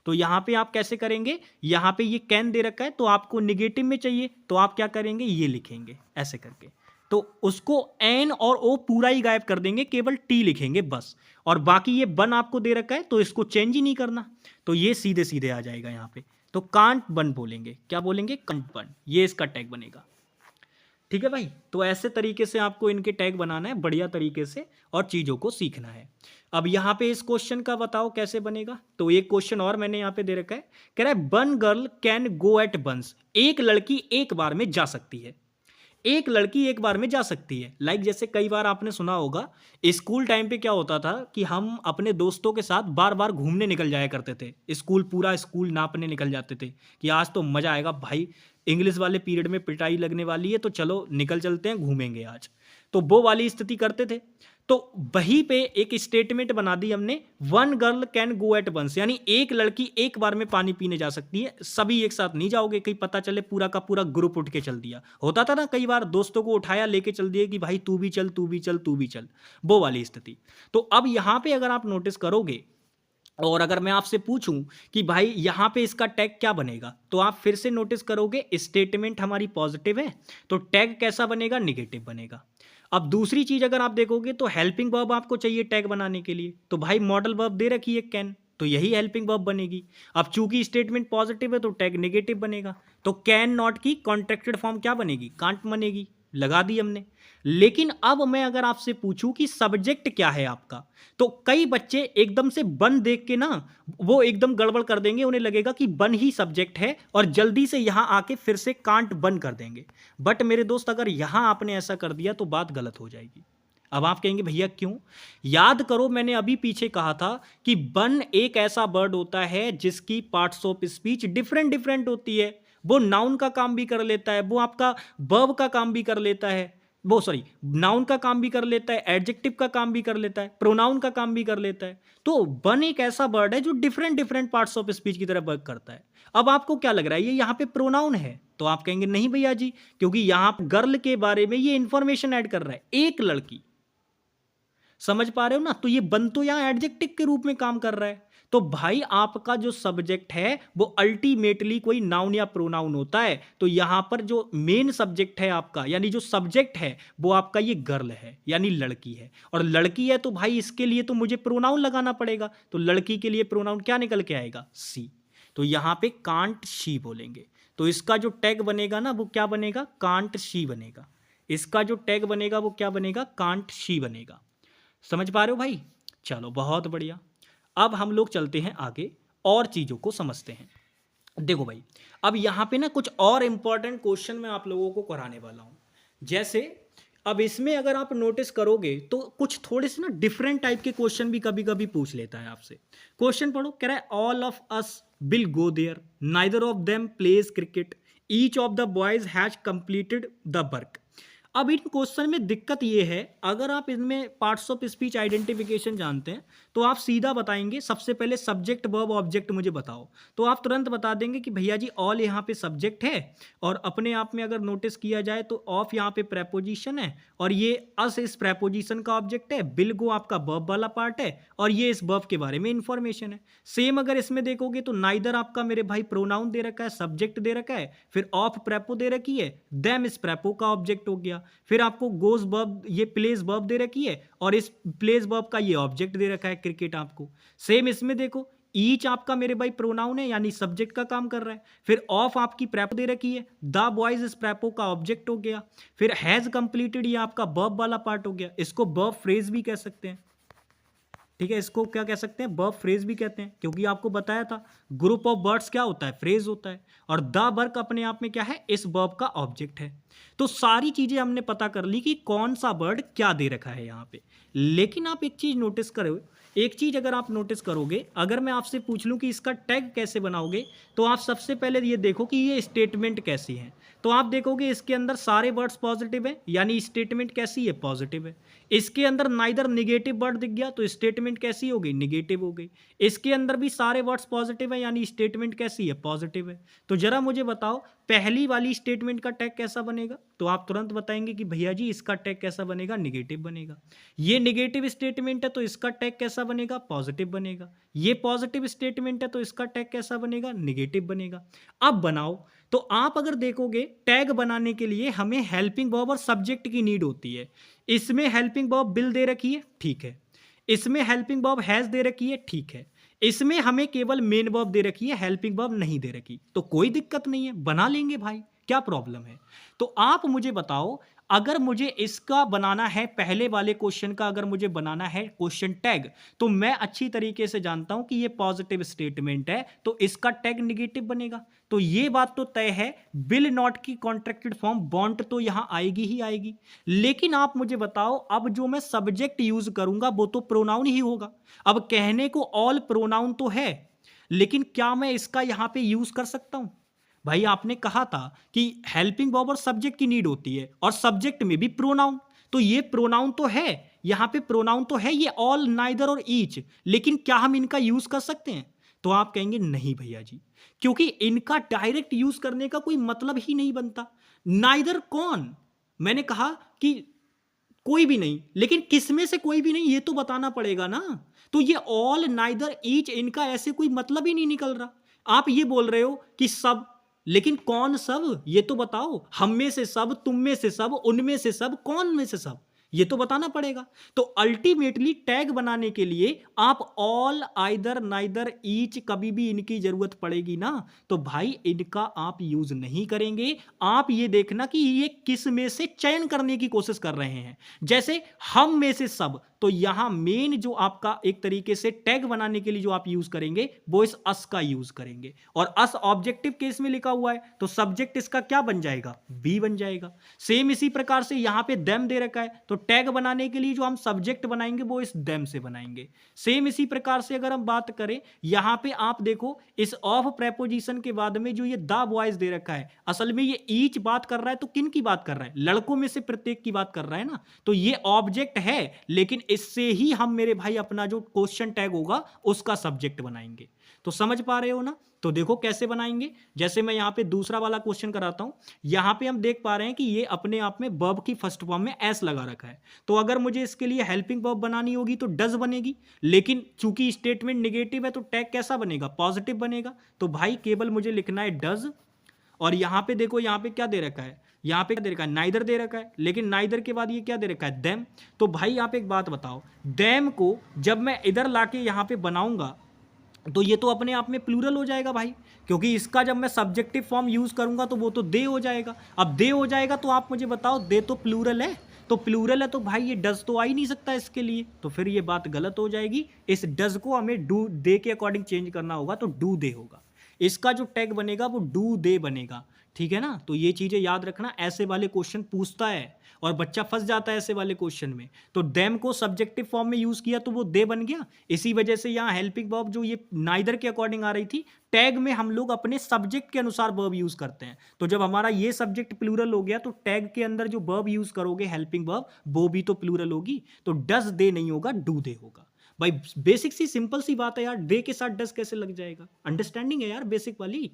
तो यहां पे आप कैसे करेंगे, यहां पे ये कैन दे रखा है तो आपको निगेटिव में चाहिए, तो आप क्या करेंगे, ये लिखेंगे ऐसे करके, तो उसको एन और ओ पूरा ही गायब कर देंगे, केवल टी लिखेंगे बस। और बाकी ये बन आपको दे रखा है तो इसको चेंज ही नहीं करना, तो ये सीधे सीधे आ जाएगा यहां पे। तो कांट बन बोलेंगे, क्या बोलेंगे, कांट बन, ये इसका टैग बनेगा, ठीक है भाई। तो ऐसे तरीके से आपको इनके टैग बनाना है बढ़िया तरीके से, और चीज़ों को सीखना है। अब यहाँ पे इस क्वेश्चन का बताओ कैसे बनेगा, तो एक क्वेश्चन और मैंने यहाँ पे दे रखा है, कह रहा है one girl can go at buns, एक लड़की एक बार में जा सकती है, एक लड़की एक बार में जा सकती है। लाइक जैसे कई बार आपने सुना होगा स्कूल टाइम पे क्या होता था कि हम अपने दोस्तों के साथ बार बार घूमने निकल जाया करते थे, स्कूल पूरा स्कूल नापने निकल जाते थे कि आज तो मजा आएगा भाई, इंग्लिश वाले पीरियड में पिटाई लगने वाली है तो चलो निकल चलते हैं घूमेंगे आज, तो वो वाली स्थिति करते थे। तो वहीं पे एक स्टेटमेंट बना दी हमने, one girl can go at once, यानी एक लड़की एक बार में पानी पीने जा सकती है, सभी एक साथ नहीं जाओगे, कहीं पता चले पूरा का पूरा ग्रुप उठ के चल दिया, होता था ना कई बार, दोस्तों को उठाया लेके चल दिए कि भाई तू भी चल तू भी चल तू भी चल, वो वाली स्थिति। तो अब यहां पे अगर आप नोटिस करोगे, और अगर मैं आपसे पूछूं कि भाई यहां पे इसका टैग क्या बनेगा, तो आप फिर से नोटिस करोगे स्टेटमेंट हमारी पॉजिटिव है तो टैग कैसा बनेगा, निगेटिव बनेगा। अब दूसरी चीज अगर आप देखोगे तो हेल्पिंग वर्ब आपको चाहिए टैग बनाने के लिए, तो भाई मॉडल वर्ब दे रखी है कैन, तो यही हेल्पिंग वर्ब बनेगी। अब चूंकि स्टेटमेंट पॉजिटिव है तो टैग नेगेटिव बनेगा, तो कैन नॉट की कॉन्ट्रैक्टेड फॉर्म क्या बनेगी, कांट बनेगी, लगा दी हमने। लेकिन अब मैं अगर आपसे पूछूं कि सब्जेक्ट क्या है आपका, तो कई बच्चे एकदम से बन देख के ना वो एकदम गड़बड़ कर देंगे, उन्हें लगेगा कि बन ही सब्जेक्ट है और जल्दी से यहां आके फिर से कांट बन कर देंगे। बट मेरे दोस्त अगर यहां आपने ऐसा कर दिया तो बात गलत हो जाएगी। अब आप कहेंगे भैया क्यों, याद करो मैंने अभी पीछे कहा था कि बन एक ऐसा वर्ड होता है जिसकी parts of speech different different होती है, वो नाउन का काम भी कर लेता है, वो आपका वर्ब का काम भी कर लेता है, वो सॉरी नाउन का काम भी कर लेता है, एडजेक्टिव का काम भी कर लेता है, प्रोनाउन का काम भी कर लेता है। तो बन एक ऐसा वर्ड है जो different different parts of speech की तरह वर्क करता है। अब आपको क्या लग रहा है ये यहाँ पे प्रोनाउन है, तो आप कहेंगे नहीं भैया जी, क्योंकि यहाँ गर्ल के बारे में ये इंफॉर्मेशन ऐड कर रहा है, एक लड़की, समझ पा रहे हो ना, तो ये बन तो यहां एडजेक्टिव के रूप में काम कर रहा है। तो भाई आपका जो सब्जेक्ट है वो अल्टीमेटली कोई नाउन या प्रोनाउन होता है, तो यहां पर जो मेन सब्जेक्ट है आपका, यानी जो सब्जेक्ट है वो आपका ये गर्ल है, यानी लड़की है, और लड़की है तो भाई इसके लिए तो मुझे प्रोनाउन लगाना पड़ेगा, तो लड़की के लिए प्रोनाउन क्या निकल के आएगा, सी। तो यहां पे कांट शी बोलेंगे, तो इसका जो टैग बनेगा ना वो क्या बनेगा, कांट शी बनेगा, इसका जो टैग बनेगा वो क्या बनेगा, कांट शी बनेगा। समझ पा रहे हो भाई, चलो बहुत बढ़िया। अब हम लोग चलते हैं आगे और चीज़ों को समझते हैं। देखो भाई, अब यहाँ पे ना कुछ और इम्पोर्टेंट क्वेश्चन मैं आप लोगों को कराने वाला हूँ। जैसे अब इसमें अगर आप नोटिस करोगे तो कुछ थोड़े से ना डिफरेंट टाइप के क्वेश्चन भी कभी कभी पूछ लेता है आपसे। क्वेश्चन पढ़ो, कह रहा है all of us will go there, neither of them plays cricket, each of the boys has completed the work. अब इन क्वेश्चन में दिक्कत ये है, अगर आप इनमें पार्ट्स ऑफ स्पीच आइडेंटिफिकेशन जानते हैं तो आप सीधा बताएंगे सबसे पहले सब्जेक्ट वर्ब ऑब्जेक्ट मुझे बताओ, तो आप तुरंत बता देंगे कि भैया जी ऑल यहाँ पे सब्जेक्ट है, और अपने आप में अगर नोटिस किया जाए तो ऑफ यहाँ पे प्रेपोजिशन है, और ये अस इस प्रेपोजिशन का ऑब्जेक्ट है, बिल गो आपका वर्ब वाला पार्ट है, और ये इस वर्ब के बारे में इंफॉर्मेशन है। सेम अगर इसमें देखोगे तो नाइदर आपका मेरे भाई प्रोनाउन दे रखा है, सब्जेक्ट दे रखा है, फिर ऑफ प्रेपो दे रखी है, देम इस प्रेपो का ऑब्जेक्ट हो गया, फिर आपको गोज वर्ब ये प्लेस वर्ब दे रखी है, और इस प्लेस वर्ब का ये ऑब्जेक्ट दे रखा है क्रिकेट आपको। सेम इसमें देखो, ईच आपका मेरे भाई प्रोनाउन है यानी सब्जेक्ट का काम कर रहा है, फिर ऑफ आपकी प्रेपो दे रखी है, द बॉयज इस प्रेपो का ऑब्जेक्ट हो गया, फिर हैज कंप्लीटेड ये आपका वर्ब वाला पार्ट हो गया। इसको वर्ब फ्रेज भी कह सकते हैं, ठीक है, इसको क्या कह सकते हैं, वर्ब फ्रेज भी कहते हैं, क्योंकि आपको बताया था ग्रुप ऑफ वर्ड्स क्या होता है, फ्रेज होता है, और द वर्क अपने आप में क्या है, इस वर्ब का ऑब्जेक्ट है। तो सारी चीजें हमने पता कर ली कि कौन सा वर्ड क्या दे रखा है यहाँ पे। लेकिन आप एक चीज नोटिस करो, एक चीज अगर आप नोटिस करोगे, अगर मैं आपसे पूछ लूं कि इसका टैग कैसे बनाओगे, तो आप सबसे पहले ये देखो कि ये स्टेटमेंट कैसी है। तो आप देखोगे इसके अंदर सारे वर्ड्स पॉजिटिव है, यानी स्टेटमेंट कैसी है, पॉजिटिव है। इसके अंदर नाइदर निगेटिव वर्ड दिख गया तो स्टेटमेंट कैसी हो गई, निगेटिव हो गई। इसके अंदर भी सारे वर्ड्स पॉजिटिव है, यानी स्टेटमेंट कैसी है, पॉजिटिव है। तो जरा मुझे बताओ पहली वाली स्टेटमेंट का टैग कैसा बनेगा, तो आप तुरंत बताएंगे कि भैया जी इसका टैग कैसा बनेगा, निगेटिव बनेगा। ये निगेटिव स्टेटमेंट है तो इसका टैग कैसा बनेगा, पॉजिटिव बनेगा। ये पॉजिटिव स्टेटमेंट है तो इसका टैग कैसा बनेगा, निगेटिव बनेगा। अब बनाओ, तो आप अगर देखोगे टैग बनाने के लिए हमें हेल्पिंग वर्ब और सब्जेक्ट की नीड होती है। इसमें हेल्पिंग वर्ब बिल दे रखी है, ठीक है। इसमें हेल्पिंग वर्ब हैज दे रखी है, ठीक है। इसमें हमें केवल मेन वर्ब दे रखी है, हेल्पिंग वर्ब नहीं दे रखी, तो कोई दिक्कत नहीं है, बना लेंगे भाई, क्या प्रॉब्लम है। तो आप मुझे बताओ, अगर मुझे इसका बनाना है, पहले वाले क्वेश्चन का अगर मुझे बनाना है क्वेश्चन टैग, तो मैं अच्छी तरीके से जानता हूं कि ये पॉजिटिव स्टेटमेंट है तो इसका टैग निगेटिव बनेगा। तो ये बात तो तय है, विल नॉट की कॉन्ट्रैक्टेड फॉर्म बॉन्ट तो यहां आएगी ही आएगी। लेकिन आप मुझे बताओ, अब जो मैं सब्जेक्ट यूज करूंगा वो तो प्रोनाउन ही होगा। अब कहने को ऑल प्रोनाउन तो है, लेकिन क्या मैं इसका यहां पे यूज कर सकता हूं। भाई आपने कहा था कि हेल्पिंग वर्ब और सब्जेक्ट की नीड होती है, और सब्जेक्ट में भी प्रोनाउन, तो ये प्रोनाउन तो है, यहां पे प्रोनाउन तो है ये ऑल, नाइदर और ईच, लेकिन क्या हम इनका यूज कर सकते हैं। तो आप कहेंगे नहीं भैया जी, क्योंकि इनका डायरेक्ट यूज करने का कोई मतलब ही नहीं बनता। नाइदर कौन, मैंने कहा कि कोई भी नहीं, लेकिन किस में से कोई भी नहीं ये तो बताना पड़ेगा ना। तो ये ऑल, नाइदर, ईच, इनका ऐसे कोई मतलब ही नहीं निकल रहा। आप ये बोल रहे हो कि सब, लेकिन कौन सब ये तो बताओ, हम में से सब, तुम में से सब, उनमें से सब, कौन में से सब, ये तो बताना पड़ेगा। तो अल्टीमेटली टैग बनाने के लिए आप ऑल, आइदर, नाइदर, ईच, कभी भी इनकी जरूरत पड़ेगी ना, तो भाई इनका आप यूज नहीं करेंगे। आप ये देखना कि ये किस में से चयन करने की कोशिश कर रहे हैं। जैसे हम में से सब, तो यहां मेन जो आपका एक तरीके से टैग बनाने के लिए जो आप यूज करेंगे वो इस अस का यूज करेंगे, और अस ऑब्जेक्टिव केस में लिखा हुआ है तो सब्जेक्ट इसका क्या बन जाएगा, बी बन जाएगा। सेम इसी प्रकार से यहां पे देम दे रखा है तो टैग बनाने के लिए जो हम सब्जेक्ट बनाएंगे वो इस देम से बनाएंगे। सेम इसी प्रकार से अगर हम बात करें, यहां पे आप देखो इस ऑफ प्रेपोजिशन के बाद में जो ये द बॉयज दे रखा है, असल में ये ईच बात कर रहा है, तो किन की बात कर रहा है, लड़कों में से प्रत्येक की बात कर रहा है ना। तो ये ऑब्जेक्ट है, लेकिन इससे ही हम मेरे भाई अपना जो क्वेश्चन टैग होगा उसका सब्जेक्ट बनाएंगे। तो समझ पा रहे हो ना। तो देखो कैसे बनाएंगे, जैसे मैं यहां पे दूसरा वाला क्वेश्चन कराता हूं। यहां पे हम देख पा रहे हैं कि ये अपने आप में वर्ब की फर्स्ट फॉर्म में एस लगा रखा है, तो अगर मुझे इसके लिए हेल्पिंग वर्ब बनानी होगी तो डज बनेगी, लेकिन चूंकि स्टेटमेंट नेगेटिव है तो टैग कैसा बनेगा, पॉजिटिव बनेगा। तो भाई केवल मुझे लिखना है डज, और यहां पे देखो यहां पे क्या दे रखा है, यहां पे क्या दे रखा है, नाइदर दे रखा है, लेकिन नाइदर के बाद ये क्या दे रखा है, देम। तो भाई आप एक बात बताओ, देम को जब मैं इधर लाके यहां पे बनाऊंगा तो ये तो अपने आप में प्लूरल हो जाएगा भाई, क्योंकि इसका जब मैं सब्जेक्टिव फॉर्म यूज करूंगा तो वो तो दे हो जाएगा। अब दे हो जाएगा तो आप मुझे बताओ, दे तो प्लूरल है, तो प्लूरल है तो भाई ये डज तो आ ही नहीं सकता इसके लिए, तो फिर ये बात गलत हो जाएगी। इस डज को हमें डू दे के अकॉर्डिंग चेंज करना होगा, तो डू दे होगा। इसका जो टैग बनेगा वो डू दे बनेगा, ठीक है ना। तो ये चीज़ें याद रखना, ऐसे वाले क्वेश्चन पूछता है और बच्चा फंस जाता है ऐसे वाले क्वेश्चन में। तो देम को सब्जेक्टिव फॉर्म में यूज़ किया तो वो दे बन गया। इसी वजह से यहाँ हेल्पिंग वर्ब जो ये नाइदर के अकॉर्डिंग आ रही थी, टैग में हम लोग अपने सब्जेक्ट के अनुसार वर्ब यूज़ करते हैं। तो जब हमारा ये सब्जेक्ट प्लूरल हो गया तो टैग के अंदर जो वर्ब यूज़ करोगे हेल्पिंग वर्ब, वो भी तो प्लूरल होगी। तो डज दे नहीं होगा, डू दे होगा। भाई बेसिक सी सिंपल सी बात है यार, दे के साथ डस कैसे लग जाएगा, अंडरस्टैंडिंग है यार बेसिक वाली।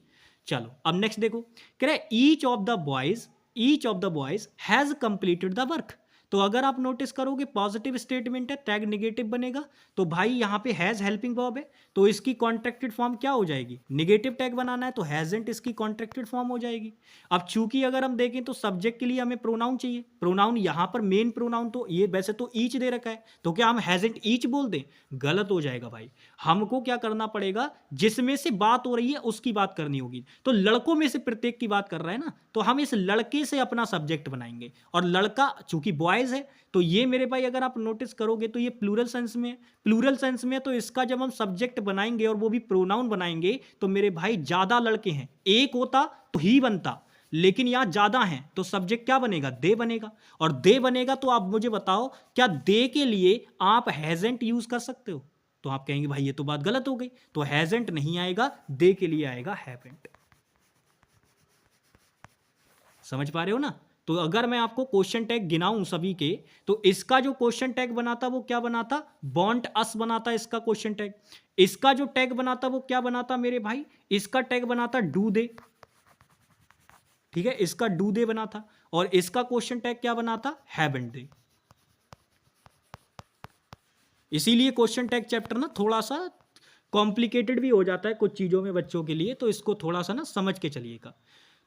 चलो अब नेक्स्ट देखो, कह रहा है each of the boys has completed the work. तो अगर आप नोटिस करोगे पॉजिटिव स्टेटमेंट है, टैग नेगेटिव बनेगा। तो भाई यहाँ पे हैज हेल्पिंग वर्ब है, तो इसकी कॉन्ट्रैक्टेड फॉर्म क्या हो जाएगी, नेगेटिव टैग बनाना है तो हैजंट इसकी कॉन्ट्रैक्टेड फॉर्म हो जाएगी। अब चूंकि अगर हम देखें तो सब्जेक्ट के लिए हमें प्रोनाउन चाहिए, प्रोनाउन यहाँ पर मेन प्रोनाउन तो ये वैसे तो ईच दे रखा है, तो क्या हम हैजंट ईच बोल दें, गलत हो जाएगा भाई। हमको क्या करना पड़ेगा, जिसमें से बात हो रही है उसकी बात करनी होगी। तो लड़कों में से प्रत्येक की बात कर रहा है ना, तो हम इस लड़के से अपना सब्जेक्ट बनाएंगे। और लड़का चूंकि बॉयज है, तो ये मेरे भाई अगर आप नोटिस करोगे तो ये प्लूरल सेंस में है, प्लूरल सेंस में है, तो इसका जब हम सब्जेक्ट बनाएंगे और वो भी प्रोनाउन बनाएंगे, तो मेरे भाई ज्यादा लड़के हैं, एक होता तो ही बनता, लेकिन यहां ज्यादा हैं तो सब्जेक्ट क्या बनेगा, दे बनेगा। और दे बनेगा तो आप मुझे बताओ, क्या दे के लिए आप हैजंट यूज कर सकते हो? तो आप कहेंगे भाई ये तो बात गलत हो गई, तो हैजंट नहीं आएगा, दे के लिए आएगा हैवेंट। समझ पा रहे हो ना। तो अगर मैं आपको क्वेश्चन टैग गिनाऊं सभी के, तो इसका जो क्वेश्चन टैग बनाता वो क्या बनाता, बॉन्ट अस बनाता इसका क्वेश्चन टैग। इसका जो टैग बनाता वो क्या बनाता मेरे भाई, इसका टैग बनाता डू दे, ठीक है, इसका डू दे बना था। और इसका क्वेश्चन टैग क्या बनाता, हैवंट दे। इसीलिए क्वेश्चन टैग चैप्टर ना थोड़ा सा कॉम्प्लिकेटेड भी हो जाता है कुछ चीज़ों में बच्चों के लिए, तो इसको थोड़ा सा ना समझ के चलिएगा।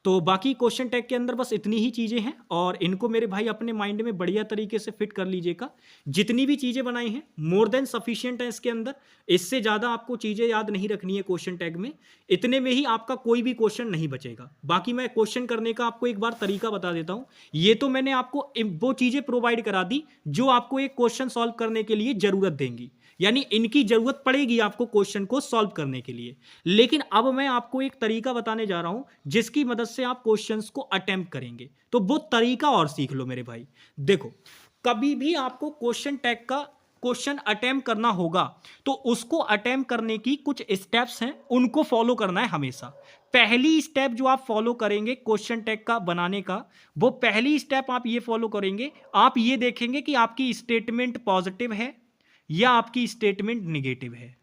तो बाकी क्वेश्चन टैग के अंदर बस इतनी ही चीज़ें हैं, और इनको मेरे भाई अपने माइंड में बढ़िया तरीके से फिट कर लीजिएगा। जितनी भी चीज़ें बनाई हैं मोर देन सफिशिएंट है इसके अंदर, इससे ज़्यादा आपको चीज़ें याद नहीं रखनी है क्वेश्चन टैग में। इतने में ही आपका कोई भी क्वेश्चन नहीं बचेगा। बाकी मैं क्वेश्चन करने का आपको एक बार तरीका बता देता हूँ। ये तो मैंने आपको वो चीज़ें प्रोवाइड करा दी जो आपको एक क्वेश्चन सॉल्व करने के लिए ज़रूरत देंगी, यानी इनकी जरूरत पड़ेगी आपको क्वेश्चन को सॉल्व करने के लिए। लेकिन अब मैं आपको एक तरीका बताने जा रहा हूं जिसकी मदद से आप क्वेश्चंस को अटेम्प्ट करेंगे। तो वो तरीका और सीख लो मेरे भाई। देखो, कभी भी आपको क्वेश्चन टैग का क्वेश्चन अटेम्प्ट करना होगा तो उसको अटेम्प्ट करने की कुछ स्टेप्स हैं, उनको फॉलो करना है हमेशा। पहली स्टेप जो आप फॉलो करेंगे क्वेश्चन टैग का बनाने का, वो पहली स्टेप आप ये फॉलो करेंगे, आप ये देखेंगे कि आपकी स्टेटमेंट पॉजिटिव है या आपकी स्टेटमेंट निगेटिव है।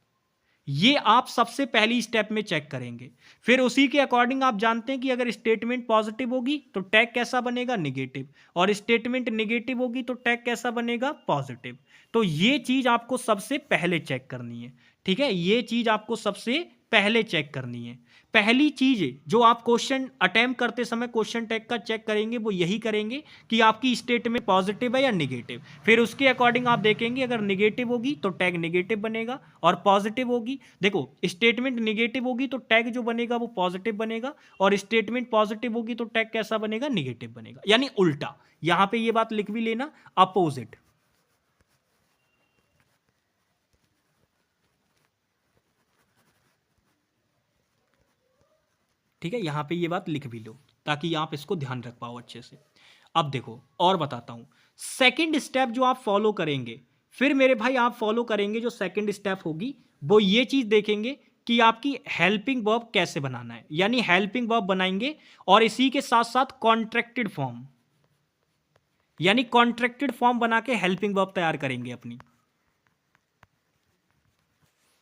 ये आप सबसे पहली स्टेप में चेक करेंगे। फिर उसी के अकॉर्डिंग आप जानते हैं कि अगर स्टेटमेंट पॉजिटिव होगी तो टैग कैसा बनेगा, निगेटिव, और स्टेटमेंट निगेटिव होगी तो टैग कैसा बनेगा, पॉजिटिव। तो ये चीज आपको सबसे पहले चेक करनी है, ठीक है, ये चीज आपको सबसे पहले चेक करनी है। पहली चीज जो आप क्वेश्चन अटेम्प्ट करते समय क्वेश्चन टैग का चेक करेंगे वो यही करेंगे कि आपकी स्टेटमेंट पॉजिटिव है या निगेटिव। फिर उसके अकॉर्डिंग आप देखेंगे, अगर निगेटिव होगी तो टैग निगेटिव बनेगा, और पॉजिटिव होगी, देखो स्टेटमेंट निगेटिव होगी तो टैग जो बनेगा वो पॉजिटिव बनेगा, और स्टेटमेंट पॉजिटिव होगी तो टैग कैसा बनेगा, निगेटिव बनेगा, यानी उल्टा। यहां पर यह बात लिख भी लेना, अपोजिट। ठीक है, यहां पे ये बात लिख भी लो ताकि आप इसको ध्यान रख पाओ अच्छे से। अब देखो और बताता हूं, सेकंड स्टेप जो आप फॉलो करेंगे, फिर मेरे भाई आप फॉलो करेंगे जो सेकंड स्टेप होगी वो ये चीज देखेंगे कि आपकी हेल्पिंग वर्ब कैसे बनाना है, यानी हेल्पिंग वर्ब बनाएंगे और इसी के साथ साथ कॉन्ट्रैक्टेड फॉर्म, यानी कॉन्ट्रैक्टेड फॉर्म बना के हेल्पिंग वर्ब तैयार करेंगे अपनी,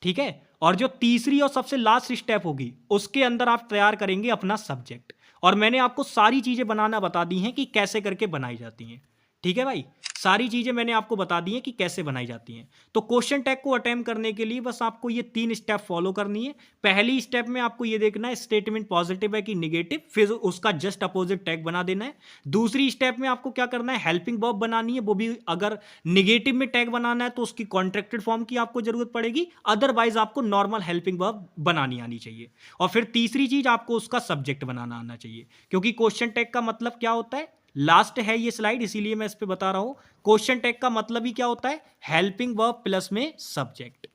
ठीक है। और जो तीसरी और सबसे लास्ट स्टेप होगी उसके अंदर आप तैयार करेंगे अपना सब्जेक्ट, और मैंने आपको सारी चीजें बनाना बता दी हैं कि कैसे करके बनाई जाती हैं, ठीक है भाई, सारी चीजें मैंने आपको बता दी हैं कि कैसे बनाई जाती हैं। तो क्वेश्चन टैग को अटेम्प्ट करने के लिए बस आपको ये 3 स्टेप फॉलो करनी है। पहली स्टेप में आपको ये देखना है स्टेटमेंट पॉजिटिव है कि निगेटिव, फिर उसका जस्ट अपोजिट टैग बना देना है। दूसरी स्टेप में आपको क्या करना है, हेल्पिंग वर्ब बनानी है, वो भी अगर निगेटिव में टैग बनाना है तो उसकी कॉन्ट्रैक्टेड फॉर्म की आपको जरूरत पड़ेगी, अदरवाइज आपको नॉर्मल हेल्पिंग वर्ब बनानी आनी चाहिए। और फिर तीसरी चीज आपको उसका सब्जेक्ट बनाना आना चाहिए, क्योंकि क्वेश्चन टैग का मतलब क्या होता है, लास्ट है ये स्लाइड इसीलिए मैं इस पे बता रहा हूं, क्वेश्चन टैग का मतलब ही क्या होता है, हेल्पिंग वर्ब प्लस में सब्जेक्ट।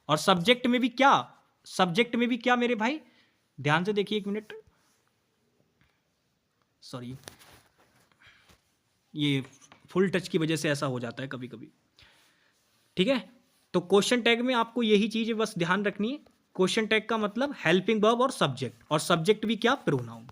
और सब्जेक्ट में भी क्या, सब्जेक्ट में भी क्या मेरे भाई, ध्यान से देखिए, 1 मिनट, सॉरी, ये फुल टच की वजह से ऐसा हो जाता है कभी कभी। ठीक है, तो क्वेश्चन टैग में आपको यही चीज़ें बस ध्यान रखनी है। क्वेश्चन टैग का मतलब हेल्पिंग वर्ब और सब्जेक्ट भी क्या, प्रोनाउन।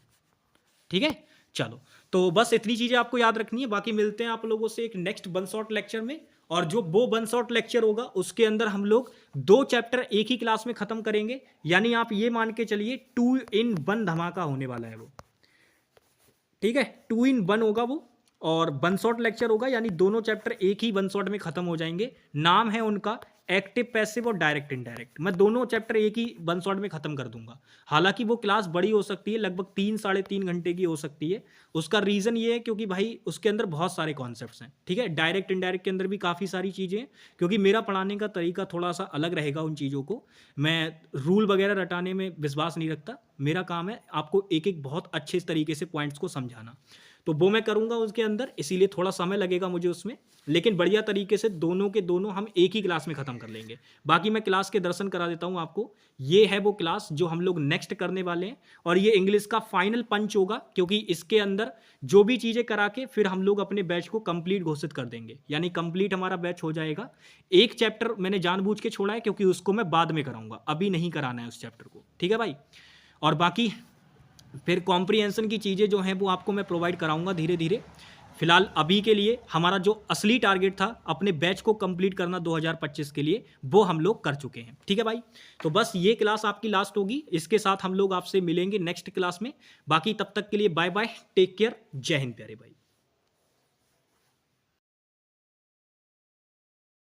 ठीक है, चलो, तो बस इतनी चीज़ें आपको याद रखनी है। बाकी मिलते हैं आप लोगों से एक नेक्स्ट वन शॉट लेक्चर में, और जो वो वन शॉट लेक्चर होगा उसके अंदर हम लोग 2 चैप्टर एक ही क्लास में खत्म करेंगे। यानी आप ये मान के चलिए 2 in 1 धमाका होने वाला है वो। ठीक है, 2 in 1 होगा वो, और वन शॉट लेक्चर होगा, यानी दोनों चैप्टर एक ही वन शॉट में खत्म हो जाएंगे। नाम है उनका एक्टिव पैसिव और डायरेक्ट इनडायरेक्ट। मैं दोनों चैप्टर एक ही वन शॉट में खत्म कर दूंगा। हालांकि वो क्लास बड़ी हो सकती है, लगभग 3 साढ़े 3 घंटे की हो सकती है। उसका रीज़न ये है क्योंकि भाई उसके अंदर बहुत सारे कॉन्सेप्ट्स हैं। ठीक है, डायरेक्ट इनडायरेक्ट के अंदर भी काफ़ी सारी चीज़ें हैं, क्योंकि मेरा पढ़ाने का तरीका थोड़ा सा अलग रहेगा उन चीज़ों को। मैं रूल वगैरह रटाने में विश्वास नहीं रखता। मेरा काम है आपको एक एक बहुत अच्छे तरीके से पॉइंट्स को समझाना, तो वो मैं करूंगा उसके अंदर, इसीलिए थोड़ा समय लगेगा मुझे उसमें, लेकिन बढ़िया तरीके से दोनों के दोनों हम एक ही क्लास में ख़त्म कर लेंगे। बाकी मैं क्लास के दर्शन करा देता हूं आपको। ये है वो क्लास जो हम लोग नेक्स्ट करने वाले हैं, और ये इंग्लिश का फाइनल पंच होगा, क्योंकि इसके अंदर जो भी चीज़ें करा के फिर हम लोग अपने बैच को कंप्लीट घोषित कर देंगे, यानी कंप्लीट हमारा बैच हो जाएगा। एक चैप्टर मैंने जानबूझ के छोड़ा है, क्योंकि उसको मैं बाद में कराऊंगा, अभी नहीं कराना है उस चैप्टर को। ठीक है भाई, और बाकी फिर कॉम्प्रिहेंशन की चीज़ें जो हैं वो आपको मैं प्रोवाइड कराऊंगा धीरे धीरे। फिलहाल अभी के लिए हमारा जो असली टारगेट था अपने बैच को कंप्लीट करना 2025 के लिए, वो हम लोग कर चुके हैं। ठीक है भाई, तो बस ये क्लास आपकी लास्ट होगी, इसके साथ हम लोग आपसे मिलेंगे नेक्स्ट क्लास में। बाकी तब तक के लिए बाय बाय, टेक केयर, जय हिंद प्यारे भाई।